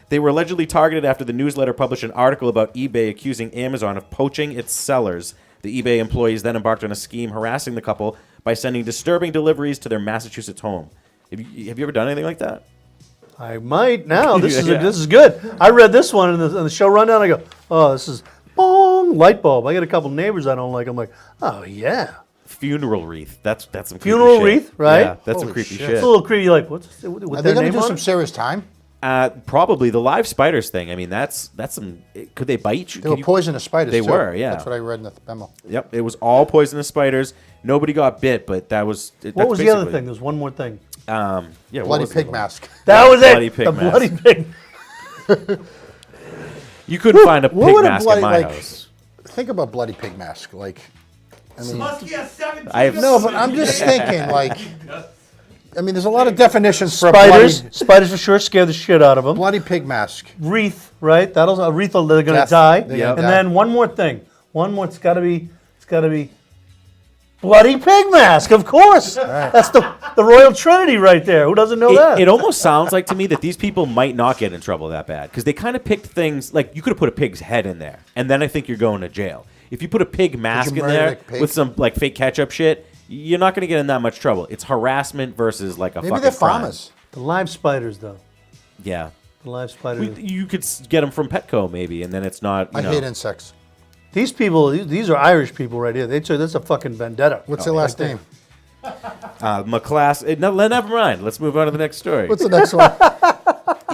They were allegedly targeted after the newsletter published an article about eBay accusing Amazon of poaching its sellers. The eBay employees then embarked on a scheme harassing the couple by sending disturbing deliveries to their Massachusetts home. Have you ever done anything like that? I might now. This Yeah. this is good. I read this one in the show rundown. I go, oh, this is bong light bulb. I got a couple neighbors I don't like. I'm like, oh yeah, Funeral wreath. That's some creepy Funeral shit. wreath, right? Yeah, that's some Holy creepy shit. shit. it's a little creepy. Like, what's with Are they their going to name do on some it? serious time? Probably the live spiders thing. I mean, that's some. Could they bite you? They were Could you- poisonous spiders. They too. were, yeah. That's what I read in the memo. Yep, it was all poisonous spiders. Nobody got bit, but that was. What was the other thing? There was one more thing. Yeah, what Bloody was the pig other one? mask. That was bloody it. pig The mask. bloody pig. You couldn't find a What pig would a mask bloody, at my like- house. Think about bloody pig mask. Like, I mean, Must be a 17. I have no, but I'm just thinking, like, I mean, there's a lot of definitions for Spiders. a bloody, Spiders for sure scare the shit out of them. bloody pig mask. Wreath, right? That'll a wreath. They're gonna Death. die. They're gonna And die. then one more thing. One more. It's gotta be. Bloody pig mask, of course. That's the Royal Trinity right there. Who doesn't know that? It almost sounds like to me that these people might not get in trouble that bad because they kind of picked things like you could have put a pig's head in there, and then I think you're going to jail. If you put a pig mask in murder there the pig? with some like fake ketchup shit, you're not going to get in that much trouble. It's harassment versus like a Maybe fucking they're crime. farmers. The live spiders, though. Yeah, The live spiders. you could get them from Petco maybe, and then it's not. You I know, hate insects. These people, these are Irish people right here. That's a fucking vendetta. What's their last name? McClass. Never mind. Let's move on to the next story. What's the next one?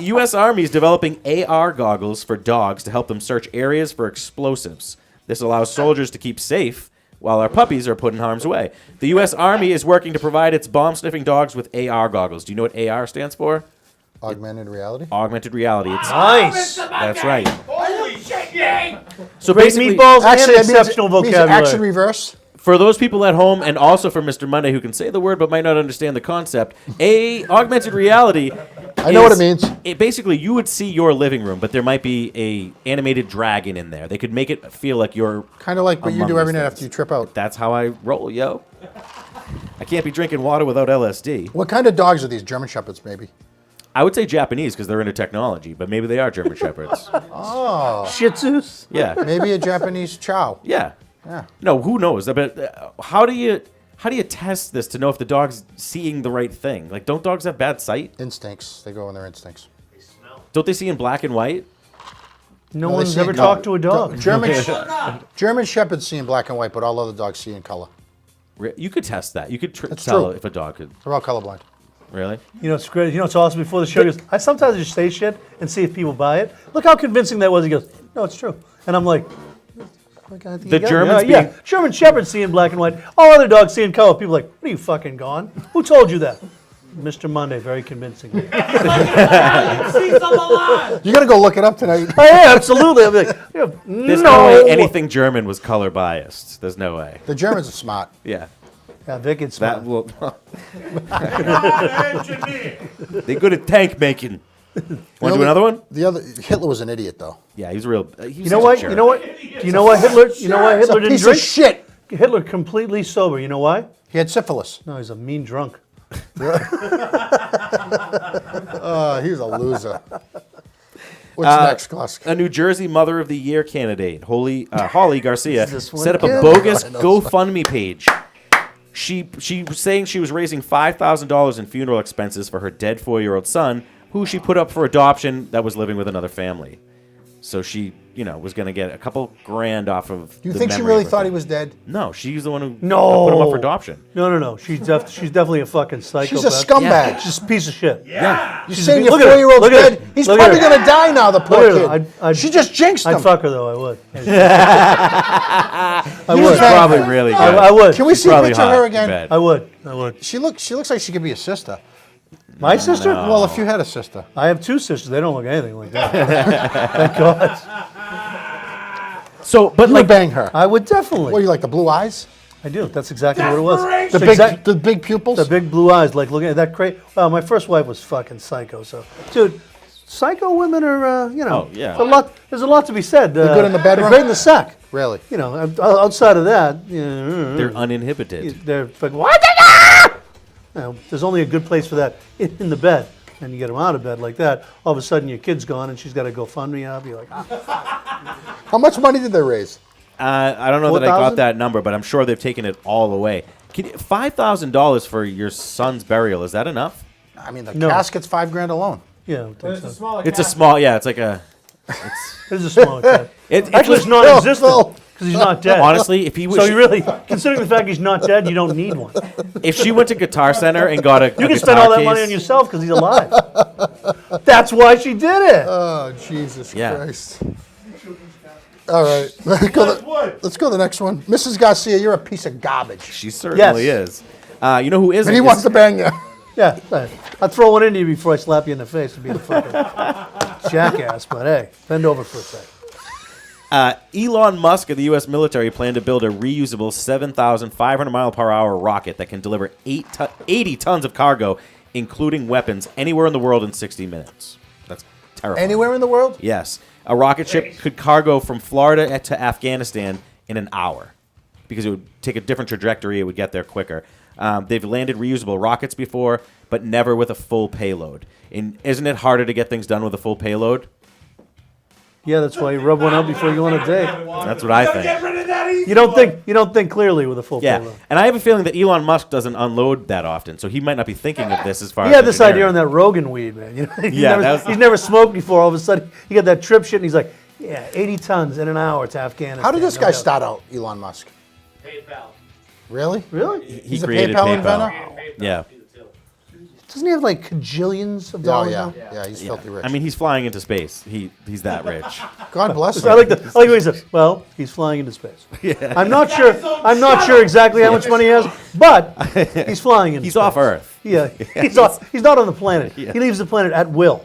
U.S. Army is developing AR goggles for dogs to help them search areas for explosives. This allows soldiers to keep safe while our puppies are put in harm's way. The U.S. Army is working to provide its bomb-sniffing dogs with AR goggles. Do you know what AR stands for? Augmented reality. Augmented reality. It's Nice. That's right. Holy shit, gang! So Great basically, meatballs and Actually, it means- exceptional means vocabulary. action reverse. for those people at home, and also for Mr. Monday who can say the word but might not understand the concept, augmented reality. I know what it means. Basically, you would see your living room, but there might be a animated dragon in there. They could make it feel like you're Kind of like what you among do every these night things. after you trip out. That's how I roll, yo. I can't be drinking water without LSD. What kind of dogs are these? German Shepherds, maybe. I would say Japanese because they're into technology, but maybe they are German Shepherds. Shih Tzus. Yeah, Maybe a Japanese Chow. yeah. Yeah. No, who knows? But how do you test this to know if the dog's seeing the right thing? Like, don't dogs have bad sight? Instincts. They go on their instincts. Don't they see in black and white? No they one's see ever it- talked to a dog. German Shepherds see in black and white, but all other dogs see in color. You could test that. You could That's tell true. if a dog could. They're all colorblind. Really? You know, it's great. You know, it's awesome. Before the show, he goes, I sometimes just say shit and see if people buy it. Look how convincing that was. He goes, no, it's true. And I'm like, I think The you got it. Germans yeah, being- German Shepherds see in black and white. All other dogs see in color. People are like, what are you fucking gone? Who told you that? Mr. Monday, very convincing. See some alive! You got to go look it up tonight. Oh, yeah, absolutely. I'm like, yeah, There's no way anything German was color biased. There's no way. The Germans are smart. Yeah. Yeah, Vic, it's That smart. will. Engineer! They're good at tank making. Want to do only- another one? The other Hitler was an idiot, though. Yeah, he's real. You know what? You know what? Do you know why Hitler? You know why He's a Hitler didn't piece drink? of shit. Hitler completely sober. You know why? He had syphilis. No, he's a mean drunk. He was a loser. What's next, Klaus? A New Jersey Mother of the Year candidate, Holly Garcia, this one set up a again? bogus GoFundMe page. She was saying she was raising $5,000 in funeral expenses for her dead 4-year-old son, who she put up for adoption that was living with another family. So she, was going to get a couple grand off of. Do you the think she memory really of her thought he son. was dead? No, she's the one who No. put him up for adoption. No. She's definitely a fucking psychopath. She's a scumbag. She's a piece of shit. Yeah. You're saying your Look at her. 4-year-old's Look at her. dead? He's Look at probably her. going to die now, the poor Look at her. kid. She just jinxed him. I'd fuck her though. I would. I You would. just- Probably really good. I would. Can we see a Probably picture of hot, her you again? bet. I would. She looks like she could be a sister. My sister? Well, if you had a sister. I have two sisters. They don't look anything like that. Thank God. So, but You would bang her. I would definitely. What, you like the blue eyes? I do. That's exactly what it was. The It's big, the big pupils? The big blue eyes, like looking at that crazy. Well, my first wife was fucking psycho. So, dude, psycho women are, Oh, yeah. There's a lot to be said. They're good in the bedroom? They're great in the sack. Really? Outside of that, they're uninhibited. they're like, what? There's only a good place for that in the bed. And you get them out of bed like that. All of a sudden, your kid's gone, and she's got to go fund me up. You're like, How much money did they raise? I don't know that I 4,000? got that number, but I'm sure they've taken it all away. $5,000 for your son's burial, is that enough? I mean, the No. casket's $5,000 alone. yeah, I don't think It's a so. smaller It's a cat. small, yeah, it's like a. It's a small cat. Actually, it's Phil. non-existent because he's not dead. Honestly, if he was, So you really, considering the fact he's not dead, you don't need one. if she went to Guitar Center and got a, You can spend all that money on yourself because he's alive. That's why she did it. Oh, Jesus Yeah. Christ. All right. Let's go to the next one. Mrs. Garcia, you're a piece of garbage. She certainly is. You know who isn't? And he wants to bang you. Yeah, I'd throw one into you before I slap you in the face and be a fucking jackass. But hey, bend over for a sec. Elon Musk of the U.S. military planned to build a reusable 7,500 mile per hour rocket that can deliver 80 tons of cargo, including weapons, anywhere in the world in 60 minutes. That's terrifying. Anywhere in the world? Yes. A rocket ship could cargo from Florida to Afghanistan in an hour because it would take a different trajectory. It would get there quicker. They've landed reusable rockets before, but never with a full payload. And isn't it harder to get things done with a full payload? Yeah, that's why you rub one out before you go on a date. That's what I think. You don't think clearly with a full Yeah, payload. and I have a feeling that Elon Musk doesn't unload that often, so he might not be thinking of this as far He as had this idea engineering. on that Rogan weed, man. Yeah, he's never smoked before. All of a sudden, he got that trip shit, and he's like, yeah, 80 tons in an hour to Afghanistan. How did this No guy doubt. start out, Elon Musk? PayPal. Really? Really? He He's a created PayPal inventor? Yeah. Doesn't he have like cajillions of Oh, dollars yeah. now? Yeah, he's filthy rich. I mean, he's flying into space. He's that rich. God bless him. I like what he says. Well, he's flying into space. Yeah. I'm not sure exactly how much money he has, but he's flying into He's space. off Earth. Yeah, he's not on the planet. He leaves the planet at will.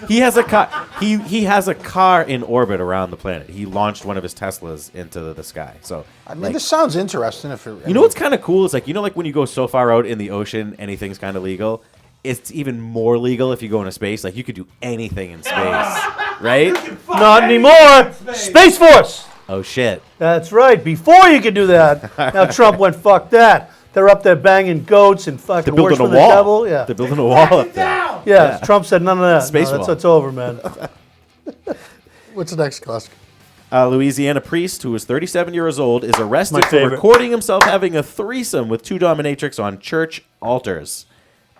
He has a car. He has a car in orbit around the planet. He launched one of his Teslas into the sky. So I mean, this sounds interesting. you know what's kind of cool? It's like like when you go so far out in the ocean, anything's kind of legal. It's even more legal if you go into space. Like you could do anything in space, right? Not anymore. Space Force. Oh shit! That's right. Before you could do that, now Trump went fuck that. They're up there banging goats and fucking They're worse building for a the wall. devil. Yeah. They're building a wall up there. Yeah, Trump said none of that. Space no, wall. that's over, man. What's next, Klask? Louisiana priest who is 37 years old is arrested My for favorite. recording himself having a threesome with two dominatrix on church altars.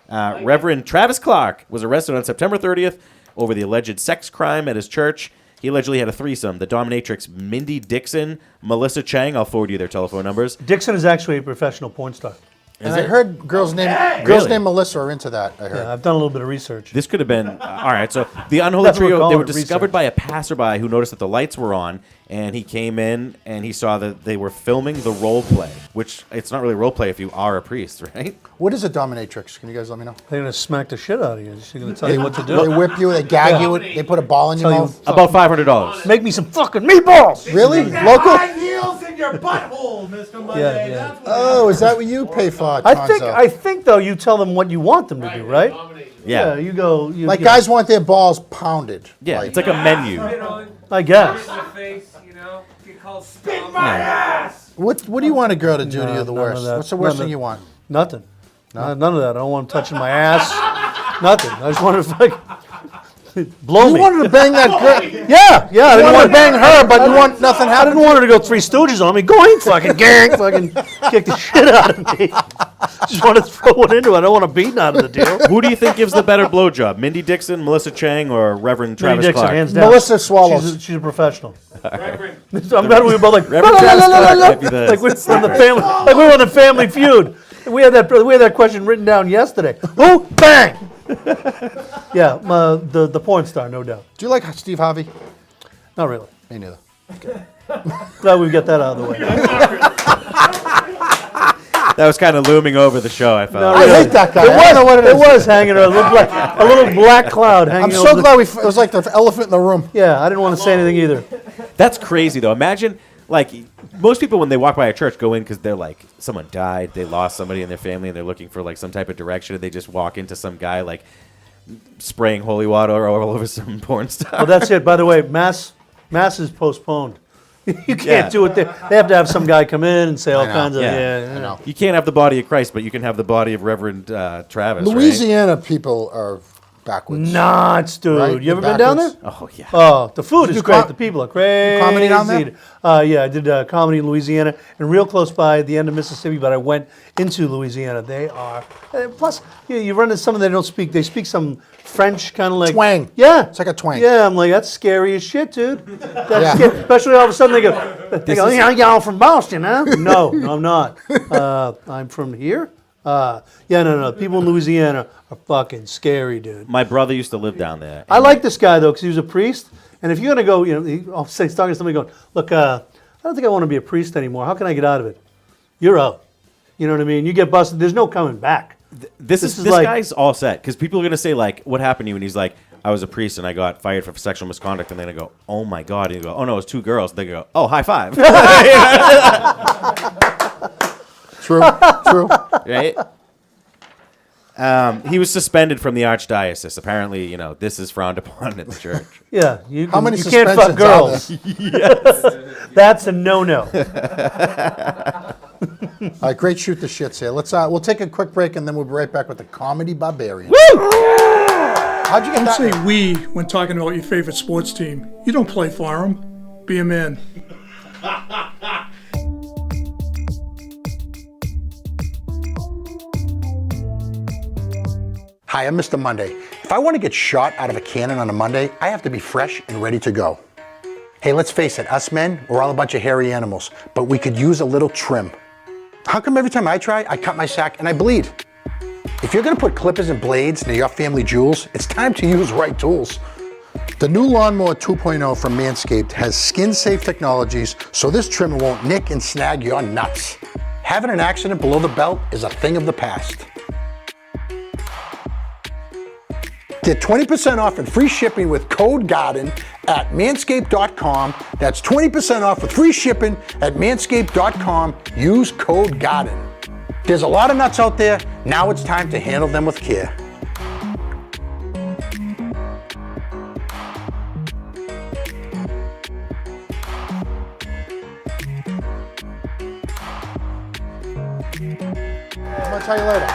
Reverend Travis Clark was arrested on September 30th over the alleged sex crime at his church. He allegedly had a threesome. The dominatrix Mindy Dixon, Melissa Chang, I'll forward you their telephone numbers. Dixon is actually a professional porn star. And I heard girls named Really? Melissa are into that. I heard. Yeah, I've done a little bit of research. This could have been all right. So the unholy That's what we're trio, they calling were it, discovered research. by a passerby who noticed that the lights were on, and he came in and he saw that they were filming the role play, which it's not really role play if you are a priest, right? What is a dominatrix? Can you guys let me know? They're gonna smack the shit out of you. They're gonna tell you what to They do. whip you. They gag you. They put a ball in your Tell you- mouth. About $500. Make me some fucking meatballs. Really? High Local? heels in your butthole, Mr. Monday. Yeah. That's what Oh, is that what you pay for? I think though you tell them what you want them to do, right? Yeah, You go. Like guys want their balls pounded. yeah. Like, It's like a menu. I guess. in the face, get called spit my ass. what do you want a girl to do to No, you the none of worst? that. What's the worst None thing of- you want? Nothing. None of that. I don't want them touching my ass. Nothing. I just wanted to fucking blow You me. wanted to bang that girl. Yeah. I You didn't wanted want to bang her, but you want nothing I happen. didn't want her to go Three Stooges on me. Going fucking gang, fucking kick the shit out of me. Just want to throw one into it. I don't want a beating out of the deal. Who do you think gives the better blowjob? Mindy Dixon, Melissa Chang, or Reverend Travis Dixon, Clark? hands down. Melissa swallows. She's a professional. Reverend. I'm glad we were both like, Reverend Travis Clark might be the like we're on the family, like we were on the Family Feud. We had that question written down yesterday. Who? Bang. Yeah, the porn star, no doubt. Do you like Steve Harvey? Not really. Me neither. Glad we got that out of the way. That was kind of looming over the show, I felt. No, I really. hate that guy. I don't know what It was hanging a little black cloud hanging. I'm over so the- glad it was like the elephant in the room. Yeah, I didn't want to say anything either. That's crazy, though. Imagine, like, most people when they walk by a church go in because they're like, someone died, they lost somebody in their family, and they're looking for, like, some type of direction, and they just walk into some guy, like, spraying holy water all over some porn star. Well, that's it. By the way, mass is postponed. You can't Yeah. do it there. They have to have some guy come in and say all I know. kinds of Yeah. I know. You can't have the body of Christ, but you can have the body of Reverend Travis, right? Louisiana people are backwards. Nuts, dude. Right? You ever They're been down there? backwards. Oh, yeah. Oh, the food Did is you great. co- The people are crazy. comedy down there? Yeah, I did comedy in Louisiana and real close by at the end of Mississippi, but I went into Louisiana. They are, plus, you run into someone they don't speak. They speak some French kind of like. Twang. Yeah. It's like a twang. Yeah, I'm like, that's scary as shit, dude. That's Yeah. scary. Especially all of a sudden they go, yeah, y'all from Boston, huh? No, I'm not. I'm from here. No. People in Louisiana are fucking scary, dude. My brother used to live down there. I like this guy though because he was a priest, and if you're gonna go, he's talking to somebody going, look, I don't think I want to be a priest anymore. How can I get out of it? You're out. You know what I mean? You get busted. There's no coming back. This is this like- guy's all set because people are gonna say like, "What happened to you?" And he's like, I was a priest and I got fired for sexual misconduct, and then I go, oh my God. And you go, oh no, it's 2 girls. They go, oh, high five. True. Right? He was suspended from the archdiocese. Apparently, this is frowned upon at the church. Yeah, How many you can't fuck suspensions girls. That's a no-no. All right, great shoot the shits here. We'll take a quick break and then we'll be right back with the Comedy Barbarian. Woo! How'd you get Don't that? say we when talking about your favorite sports team. You don't play for them. Be a man. Hi, I'm Mr. Monday. If I want to get shot out of a cannon on a Monday, I have to be fresh and ready to go. Hey, let's face it, us men, we're all a bunch of hairy animals, but we could use a little trim. How come every time I try, I cut my sack and I bleed? If you're gonna put clippers and blades near your family jewels, it's time to use right tools. The new Lawnmower 2.0 from Manscaped has skin-safe technologies, so this trimmer won't nick and snag your nuts. Having an accident below the belt is a thing of the past. Get 20% off and free shipping with code GARDEN at manscaped.com. That's 20% off with free shipping at manscaped.com. Use code GARDEN. There's a lot of nuts out there. Now it's time to handle them with care. I'm gonna tell you later.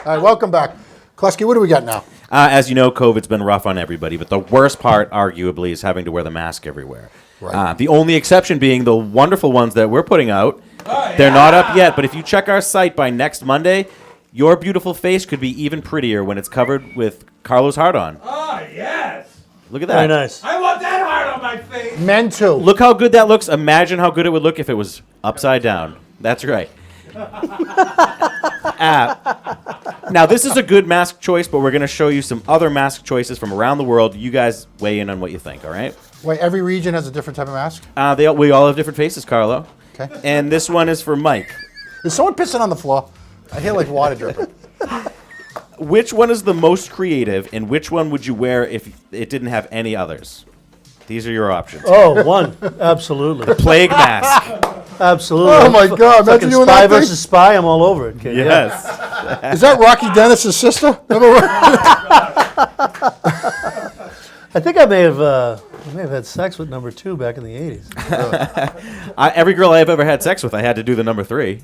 All right, welcome back. Klasky, what do we got now? As you know, COVID's been rough on everybody, but the worst part, arguably, is having to wear the mask everywhere. Right. The only exception being the wonderful ones that we're putting out. They're not up yet, but if you check our site by next Monday, your beautiful face could be even prettier when it's covered with Carlo's heart on. Oh, yes. Look at that. Very nice. I want that heart on my face. Men too. Look how good that looks. Imagine how good it would look if it was upside down. That's right. Now, this is a good mask choice, but we're going to show you some other mask choices from around the world. You guys weigh in on what you think, all right? Wait, every region has a different type of mask? We all have different faces, Carlo. Okay. And this one is for Mike. Is someone pissing on the floor? I hear like water dripping. Which one is the most creative, and which one would you wear if it didn't have any others? These are your options. Oh, one. Absolutely. Plague mask. Absolutely. Oh, my God. Fucking Imagine you in Spy that thing. versus Spy, I'm all over it, kid. Yes. Is that Rocky Dennis's sister? I think I may have had sex with number 2 back in the 80s. Every girl I've ever had sex with, I had to do the number 3.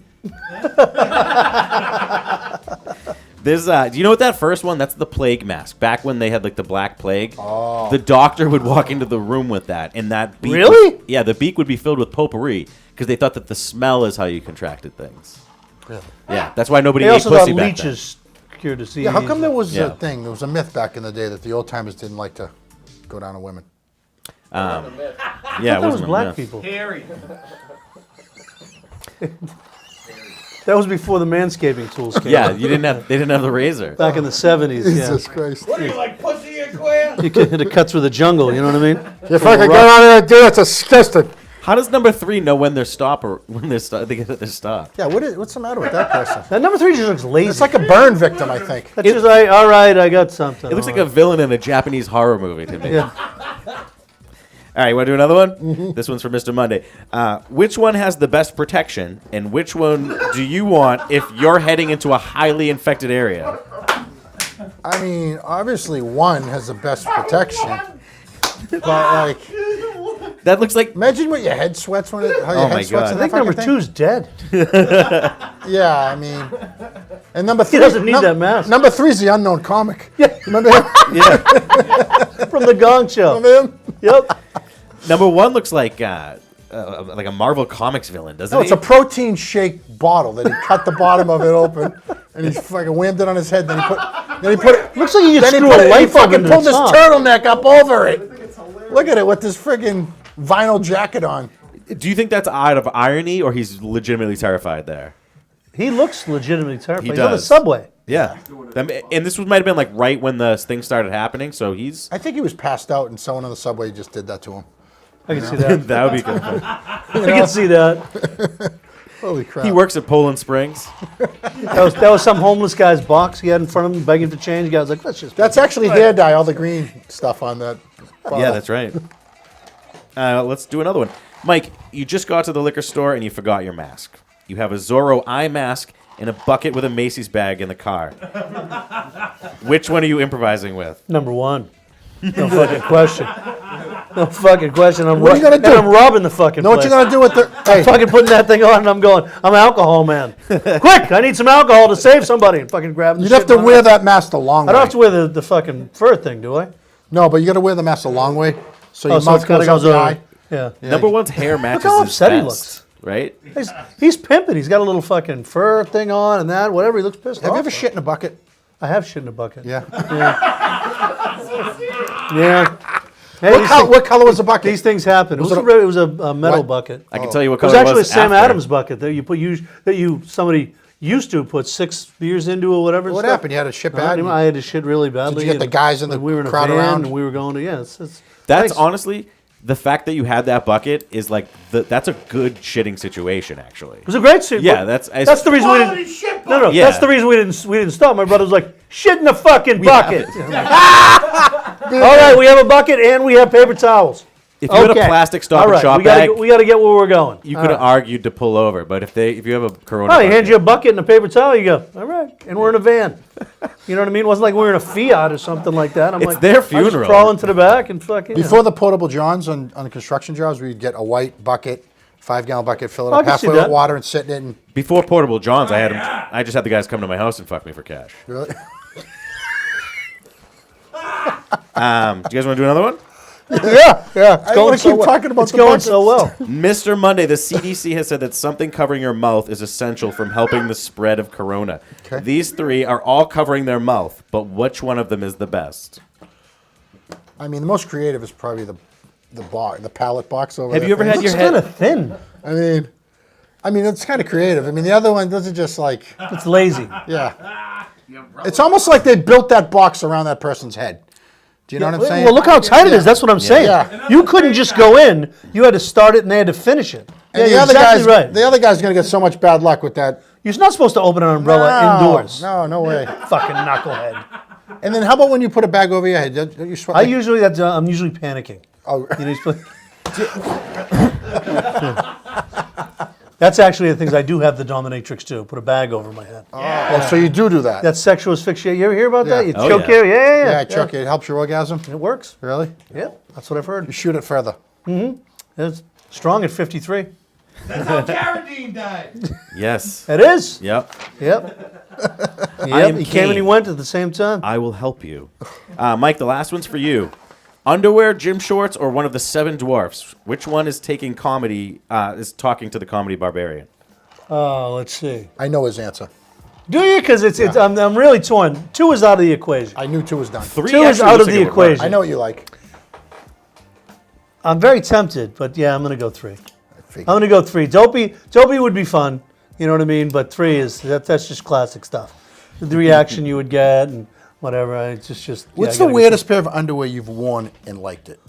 There's, do you know what that first one? That's the plague mask. Back when they had like the Black Plague, the doctor would walk into the room with that, and that beak Really? the beak would be filled with potpourri because they thought that the smell is how you contracted things. Really? Yeah, that's why nobody They ate also pussy thought back then. leeches cured disease. Yeah, how come there was Yeah. a thing? There was a myth back in the day that the old timers didn't like to go down on women. Yeah, That was wasn't a black myth. people. Harry. That was before the manscaping tools came Yeah, out. they didn't have the razor. Back in the 70s, Jesus Christ. What are you, like pussy and queer? You had to cut through the jungle, you know what I mean? If I could go down there and do it, that's disgusting. How does number 3 know when they're stop or when they're they get that they're stopped? Yeah, what's the matter with that person? That number 3 just looks lazy. It's like a burn victim, I think. That's just like, all right, I got something. It looks like a villain in a Japanese horror movie to me. Yeah. All right, you want to do another one? Mm-hmm. This one's for Mr. Monday. Which one has the best protection, and which one do you want if you're heading into a highly infected area? I mean, obviously one has the best protection. But like, That looks like imagine what your head sweats when how your Oh head my sweats God. in I think that number fucking 2's dead. thing. Yeah, I mean, and number 3 doesn't need that mask. Number 3's the unknown comic. Yeah, remember him? From the Gong Show. Remember him? Yep. number 1 looks like a Marvel Comics villain, doesn't No, it? it's a protein shake bottle that he cut the bottom of it open and he fucking whammed it on his head. Then he put it. Looks like you could Then he screw put a it, he light bulb fucking into pulled the this top. turtleneck up over it. Look at it with this friggin' vinyl jacket on. Do you think that's out of irony, or he's legitimately terrified there? He looks legitimately terrified. He He's on the does. subway. Yeah. And this might have been like right when the thing started happening, so he's... I think he was passed out and someone on the subway just did that to him. I can see that. that would be good. I can see that. Holy crap. He works at Poland Springs. That was some homeless guy's box he had in front of him begging for change. The guy was like, let's just. That's actually hair dye, all the green stuff on that. Yeah, that's right. Let's do another one. Mike, you just got to the liquor store and you forgot your mask. You have a Zorro eye mask and a bucket with a Macy's bag in the car. Which one are you improvising with? Number one. No fucking question. No fucking question. What are you gonna do? And I'm robbing the fucking Know what place. you're going to do with the... Hey, Fucking putting that thing on and I'm going, I'm an alcohol man. Quick, I need some alcohol to save somebody. And fucking grabbing the you'd have shit to in my wear mouth. that mask the long way. I don't have to wear the fucking fur thing, do I? No, but you got to wear the mask the long way. So your so mouth it's kinda goes up goes the over. eye. Yeah. Number one's hair matches how his upset he vest, looks. right? He's pimping. He's got a little fucking fur thing on and that, whatever. He looks pissed off. Have you ever shit in a bucket? I have shit in a bucket. Yeah. Yeah. Hey, What color was the bucket? these things happen. It was a metal What? bucket. I can tell you what It was color actually a was Sam after. Adams bucket that somebody used to put 6 beers into or whatever. What happened? You had to shit bad? I had to shit really badly. Did you get the and guys in the we were in a crowd van around? And we were going to it's That's thanks. honestly, the fact that you had that bucket is like, that's a good shitting situation, actually. It was a great scene. Yeah, but that's the reason we Quality didn't. shit No, Yeah. that's the reason we didn't stop. My brother was like, shit in the fucking bucket. All right, we have a bucket and we have paper towels. If you had a plastic Stop and Shop bag, we got to get where we're going. you could have argued to pull over. But if you have a Corona Oh, he bucket, hands you a bucket and a paper towel. You go, all right, and we're in a van. You know what I mean? It wasn't like we were in a Fiat or something like that. I'm It's like, their I funeral. just crawl into the back and fucking. Before the portable johns on construction jobs, we'd get a white bucket, 5-gallon bucket, fill it I up can see halfway with that. water and sit in it. And before portable johns, I just had the guys come to my house and fuck me for cash. really, Do you guys want to do another one? yeah. It's I going wanna so keep well. talking about It's the going buckets. so well. Mr. Monday, the CDC has said that something covering your mouth is essential from helping the spread of corona. Okay. These three are all covering their mouth, but which one of them is the best? I mean, the most creative is probably the pallet box over there. Have you ever had your It's head? kind of thin. I mean, it's kind of creative. I mean, the other one, those are just like, It's lazy. yeah. It's almost like they built that box around that person's head. Do you know what I'm saying? Well, look how tight it is. That's what I'm saying. Yeah. You couldn't just go in. You had to start it and they had to finish it. And you're exactly right. the other guy's going to get so much bad luck with that. You're not supposed to open an umbrella indoors. No way. Fucking knucklehead. And then how about when you put a bag over your head? Don't you sweat? I'm usually panicking. Oh, You know, that's actually the things I do have the dominatrix do. Put a bag over my head. oh, so you do that? That's sexual asphyxiation. You ever hear about that? Yeah. You Oh, choke yeah. here. Yeah. yeah, Chuck, it helps your orgasm. It works. Really? Yeah, that's what I've heard. You shoot it further. It's strong at 53. That's how Carradine died. Yes. It is. Yep. Yep. I am He came and he Kane. went at the same time. I will help you. Mike, the last one's for you. Underwear, gym shorts, or one of the 7 dwarfs? Which one is taking comedy, is talking to the comedy barbarian? Oh, let's see. I know his answer. Do you? Because I'm really torn. 2 is out of the equation. I knew 2 was done. 3 Two is actually out looks of like the it would work. equation. I know what you like. I'm very tempted, but yeah, I'm going to go 3. figured. I'm going to go 3. Dopey would be fun. You know what I mean? But 3 is that's just classic stuff. The reaction you would get and whatever. It's just. What's I the gotta go weirdest pair of underwear you've worn and liked it?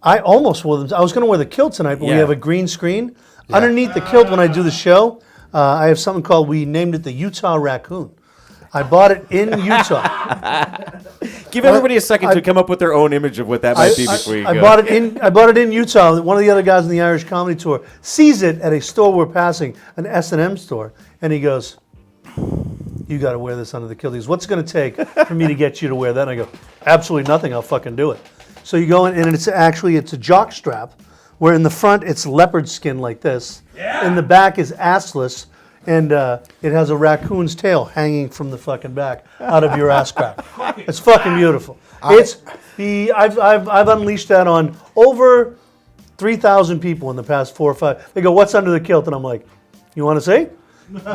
I almost wore them. I was going to wear the kilt tonight, but we Yeah. have a green screen. Underneath the kilt when I do the show, I have something called, we named it the Utah Raccoon. I bought it in Utah. Give everybody a second to come up with their own image of what that might be before you I go. bought it in Utah. One of the other guys in the Irish Comedy Tour sees it at a store we're passing, an S&M store, and he goes, "You got to wear this under the kilt." He goes, "What's it going to take for me to get you to wear that?" And I go, "Absolutely nothing. I'll fucking do it." So you go in, and it's a jock strap, where in the front it's leopard skin like this, in the back is assless, and it has a raccoon's tail hanging from the fucking back out of your ass crack. It's fucking beautiful. I've unleashed that on over 3,000 people in the past 4 or 5. They go, "What's under the kilt?" And I'm like, "You want to see?"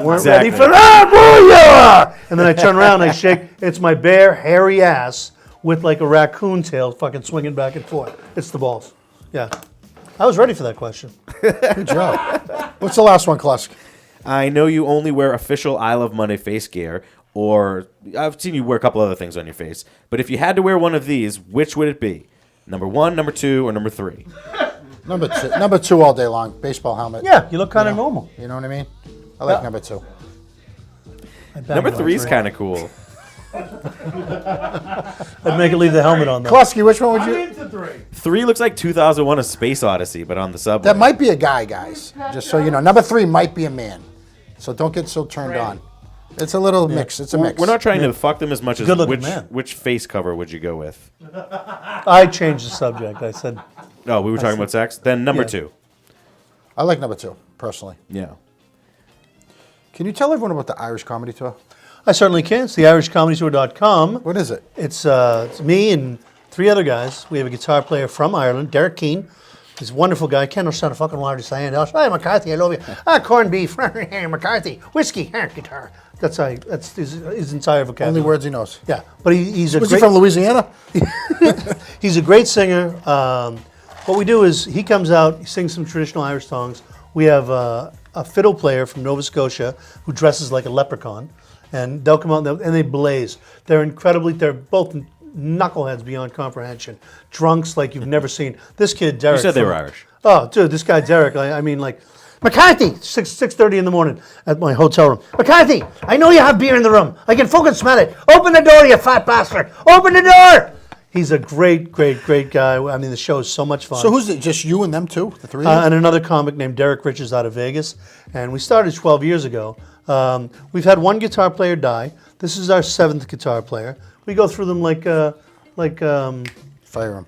Weren't ready for that, booyah! And then I turn around and I shake. It's my bare, hairy ass with like a raccoon tail fucking swinging back and forth. It's the balls. Yeah. I was ready for that question. Good job. What's the last one, Klusk? I know you only wear official I Love Monday face gear, or I've seen you wear a couple other things on your face. But if you had to wear one of these, which would it be? Number 1, number 2, or number 3? Number two all day long. Baseball helmet. Yeah, you look kind of normal. You know what I mean? I like Yeah. number two. Number 3 is kind of cool. I'd make it leave the helmet on though. Klasky, which one would I'm you? into 3. 3 looks like 2001: A Space Odyssey, but on the subway. That might be a guy, guys. Just so you know. Number 3 might be a man. So don't get so turned on. It's a little mix. It's a mix. We're not trying to fuck them as much as Good-looking man. which face cover would you go with? I changed the subject. I said, Oh, we were talking about sex? Then number Yeah. 2. I like number 2, personally. Yeah. Can you tell everyone about the Irish Comedy Tour? I certainly can. It's theirishcomedytour.com. What is it? It's me and 3 other guys. We have a guitar player from Ireland, Derek Keane. He's a wonderful guy. Can't understand a fucking word he's saying. Hey, McCarthy, I love you. Corned beef. McCarthy. Whiskey. Guitar. That's his entire vocabulary. Only words he knows. Yeah, but he's a Was great. he from Louisiana? He's a great singer. What we do is he comes out, he sings some traditional Irish songs. We have a fiddle player from Nova Scotia who dresses like a leprechaun, and they'll come out and they blaze. They're both knuckleheads beyond comprehension, drunks like you've never seen. This kid Derek. You said they were Irish. Oh, dude, this guy Derek. I mean, like. McCarthy, 6:30 in the morning at my hotel room. McCarthy, I know you have beer in the room. I can fucking smell it. Open the door, you fat bastard. Open the door. He's a great guy. I mean, the show is so much fun. So who's it? Just you and them two? The 3 of you? And another comic named Derek Richards out of Vegas. And we started 12 years ago. We've had 1 guitar player die. This is our 7th guitar player. We go through them like Fire him.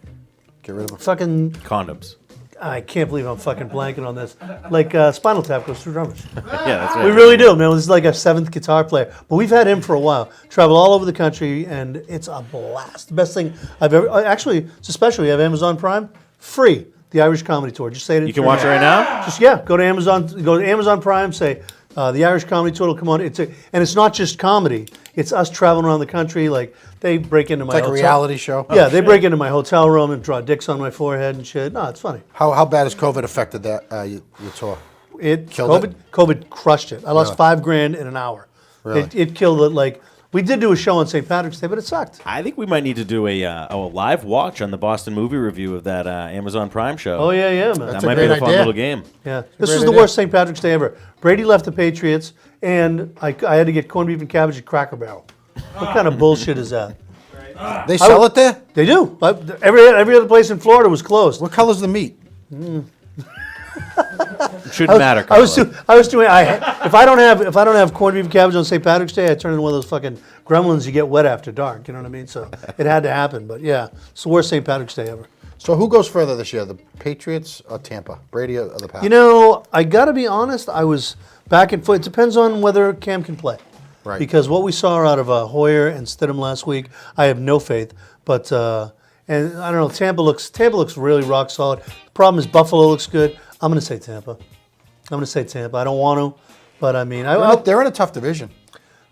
Get rid of him. fucking. Condoms. I can't believe I'm fucking blanking on this. Like Spinal Tap goes through drummers. Yeah, that's right. We really do, man. This is like our 7th guitar player. But we've had him for a while. Travel all over the country, and it's a blast. The best thing I've ever... Actually, it's especially, we have Amazon Prime, free, the Irish Comedy Tour. Just say it. You can watch it right now? Just, yeah, go to Amazon Prime, say, the Irish Comedy Tour will come on. And it's not just comedy. It's us traveling around the country. Like, they break into my It's like a hotel. reality show. Yeah, they break into my hotel room and draw dicks on my forehead and shit. No, it's funny. How bad has COVID affected that your tour? COVID crushed it. I lost $5,000 in an hour. Really? It killed it. Like we did do a show on St. Patrick's Day, but it sucked. I think we might need to do a live watch on the Boston movie review of that Amazon Prime show. Oh yeah, man. That a might be a great fun idea. little game. Yeah, a this great was the idea. worst St. Patrick's Day ever. Brady left the Patriots, and I had to get corned beef and cabbage at Cracker Barrel. What kind of bullshit is that? They sell it there? They do. Every other place in Florida was closed. What color's the meat? It shouldn't matter. I was doing. If I don't have corned beef and cabbage on St. Patrick's Day, I turn into one of those fucking gremlins you get wet after dark. You know what I mean? So it had to happen. But yeah, it's the worst St. Patrick's Day ever. So who goes further this year, the Patriots or Tampa? Brady or the Pats? You know, I got to be honest. I was back and forth. It depends on whether Cam can play. Right. Because what we saw out of Hoyer and Stidham last week, I have no faith. But and I don't know. Tampa looks really rock solid. The problem is Buffalo looks good. I'm going to say Tampa. I don't want to, but I mean, They're in a tough division.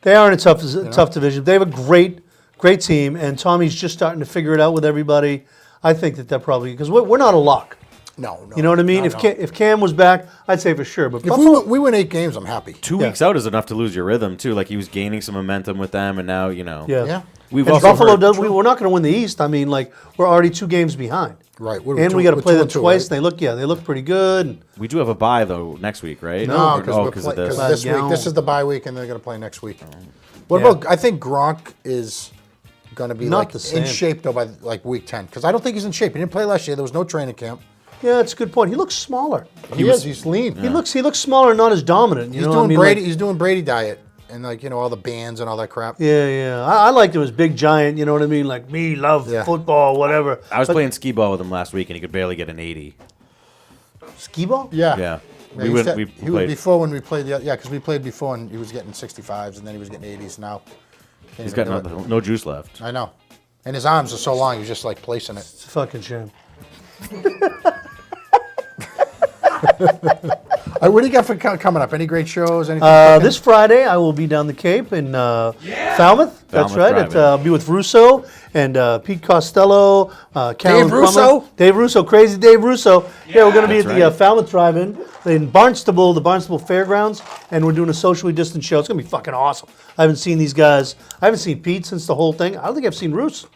they are in a tough division. They have a great team, and Tommy's just starting to figure it out with everybody. I think that they're probably because we're not a lock. No. You know what I mean? No, If Cam was back, I'd say for sure. But If Buffalo, we win 8 games, I'm happy. 2 weeks out is enough to lose your rhythm too. Like he was gaining some momentum with them, and now yeah. We've And also Buffalo heard- does. We're not going to win the East. I mean, like we're already 2 games behind. Right. And we got to play them 2-2, twice. right? And they look pretty good. And We do have a bye though next week, right? No, because of this. this week. Down. This is the bye week, and they're going to play next week. What about? I think Gronk is going to be Not like the same. in shape though by like week 10 because I don't think he's in shape. He didn't play last year. There was no training camp. Yeah, that's a good point. He looks smaller. He's lean. He looks smaller, not as dominant. You He's know doing what I mean? Brady. Like- He's doing Brady diet and all the bands and all that crap. yeah. I liked him as big giant. You know what I mean? Like me, love football, whatever. I was playing skee ball with him last week, and he could barely get an 80. Skee ball. Yeah. Yeah, He was played. before when we played. Because we played before and he was getting 65s and then he was getting 80s. Now He's got no juice left. I know, and his arms are so long. He's just like placing it. It's a fucking shame. What do you got for coming up? Any great shows? Anything? This Friday, I will be down the Cape in Falmouth. That's Falmouth right. Drive-In. I'll be with Russo and Pete Costello, Carolyn Russo? Plummer. Dave Russo, crazy Dave Russo. Yeah, we're going to be at That's the right. Falmouth Drive-In in Barnstable, the Barnstable Fairgrounds, and we're doing a socially distant show. It's going to be fucking awesome. I haven't seen these guys. I haven't seen Pete since the whole thing. I don't think I've seen Russo.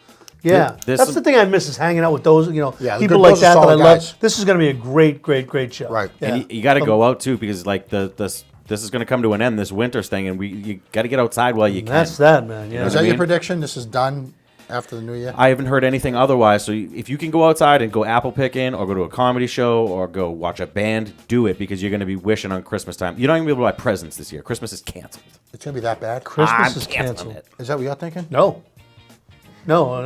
Yeah, There's that's some- the thing I miss is hanging out with those, Yeah, people those like are that I solid love. guys. This is going to be a great, great, great show. Right. Yeah. And you got to go out too because like this is going to come to an end, this winter's thing, and you got to get outside while you can. That's that, man. Yeah. Is that your prediction? This is done after the new year? I haven't heard anything otherwise. So if you can go outside and go apple picking, or go to a comedy show, or go watch a band, do it because you're going to be wishing on Christmas time. You're not going to be able to buy presents this year. Christmas is canceled. It's going to be that bad? Christmas I'm is canceling canceled. it. Is that what you're thinking? No,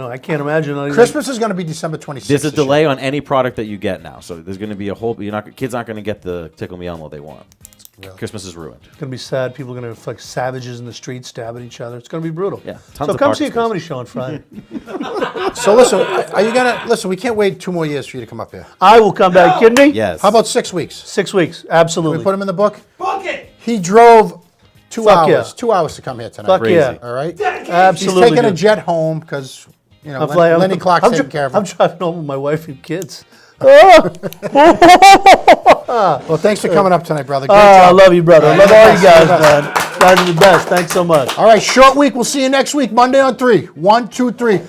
I can't imagine. Christmas is going to be December 26th. There's a this year. delay on any product that you get now, so there's going to be a whole. Kids aren't going to get the Tickle Me Elmo they want. Christmas is ruined. It's going to be sad. People are going to like savages in the streets stabbing each other. It's going to be brutal. Yeah, tons So of come parking see a spaces. comedy show on Friday. So listen, are you going to, listen, we can't wait 2 more years for you to come up here. I will come back. Kidding me? Yes. How about 6 weeks? 6 weeks. We Absolutely. put him in the book? Book it! He drove 2 Fuck hours. yeah. 2 hours to come here tonight. Fuck Crazy. yeah. All right? Absolutely. He's taking a dude. jet home because, you know, I'm Lenny Clark's taking care of I'm him. driving home with my wife and kids. Well, thanks for coming up tonight, brother. Great I job. love you, brother. I love all you guys, Best. man. You guys are the best. Thanks so much. All right, short week. We'll see you next week, Monday on 3. 1, 2, 3.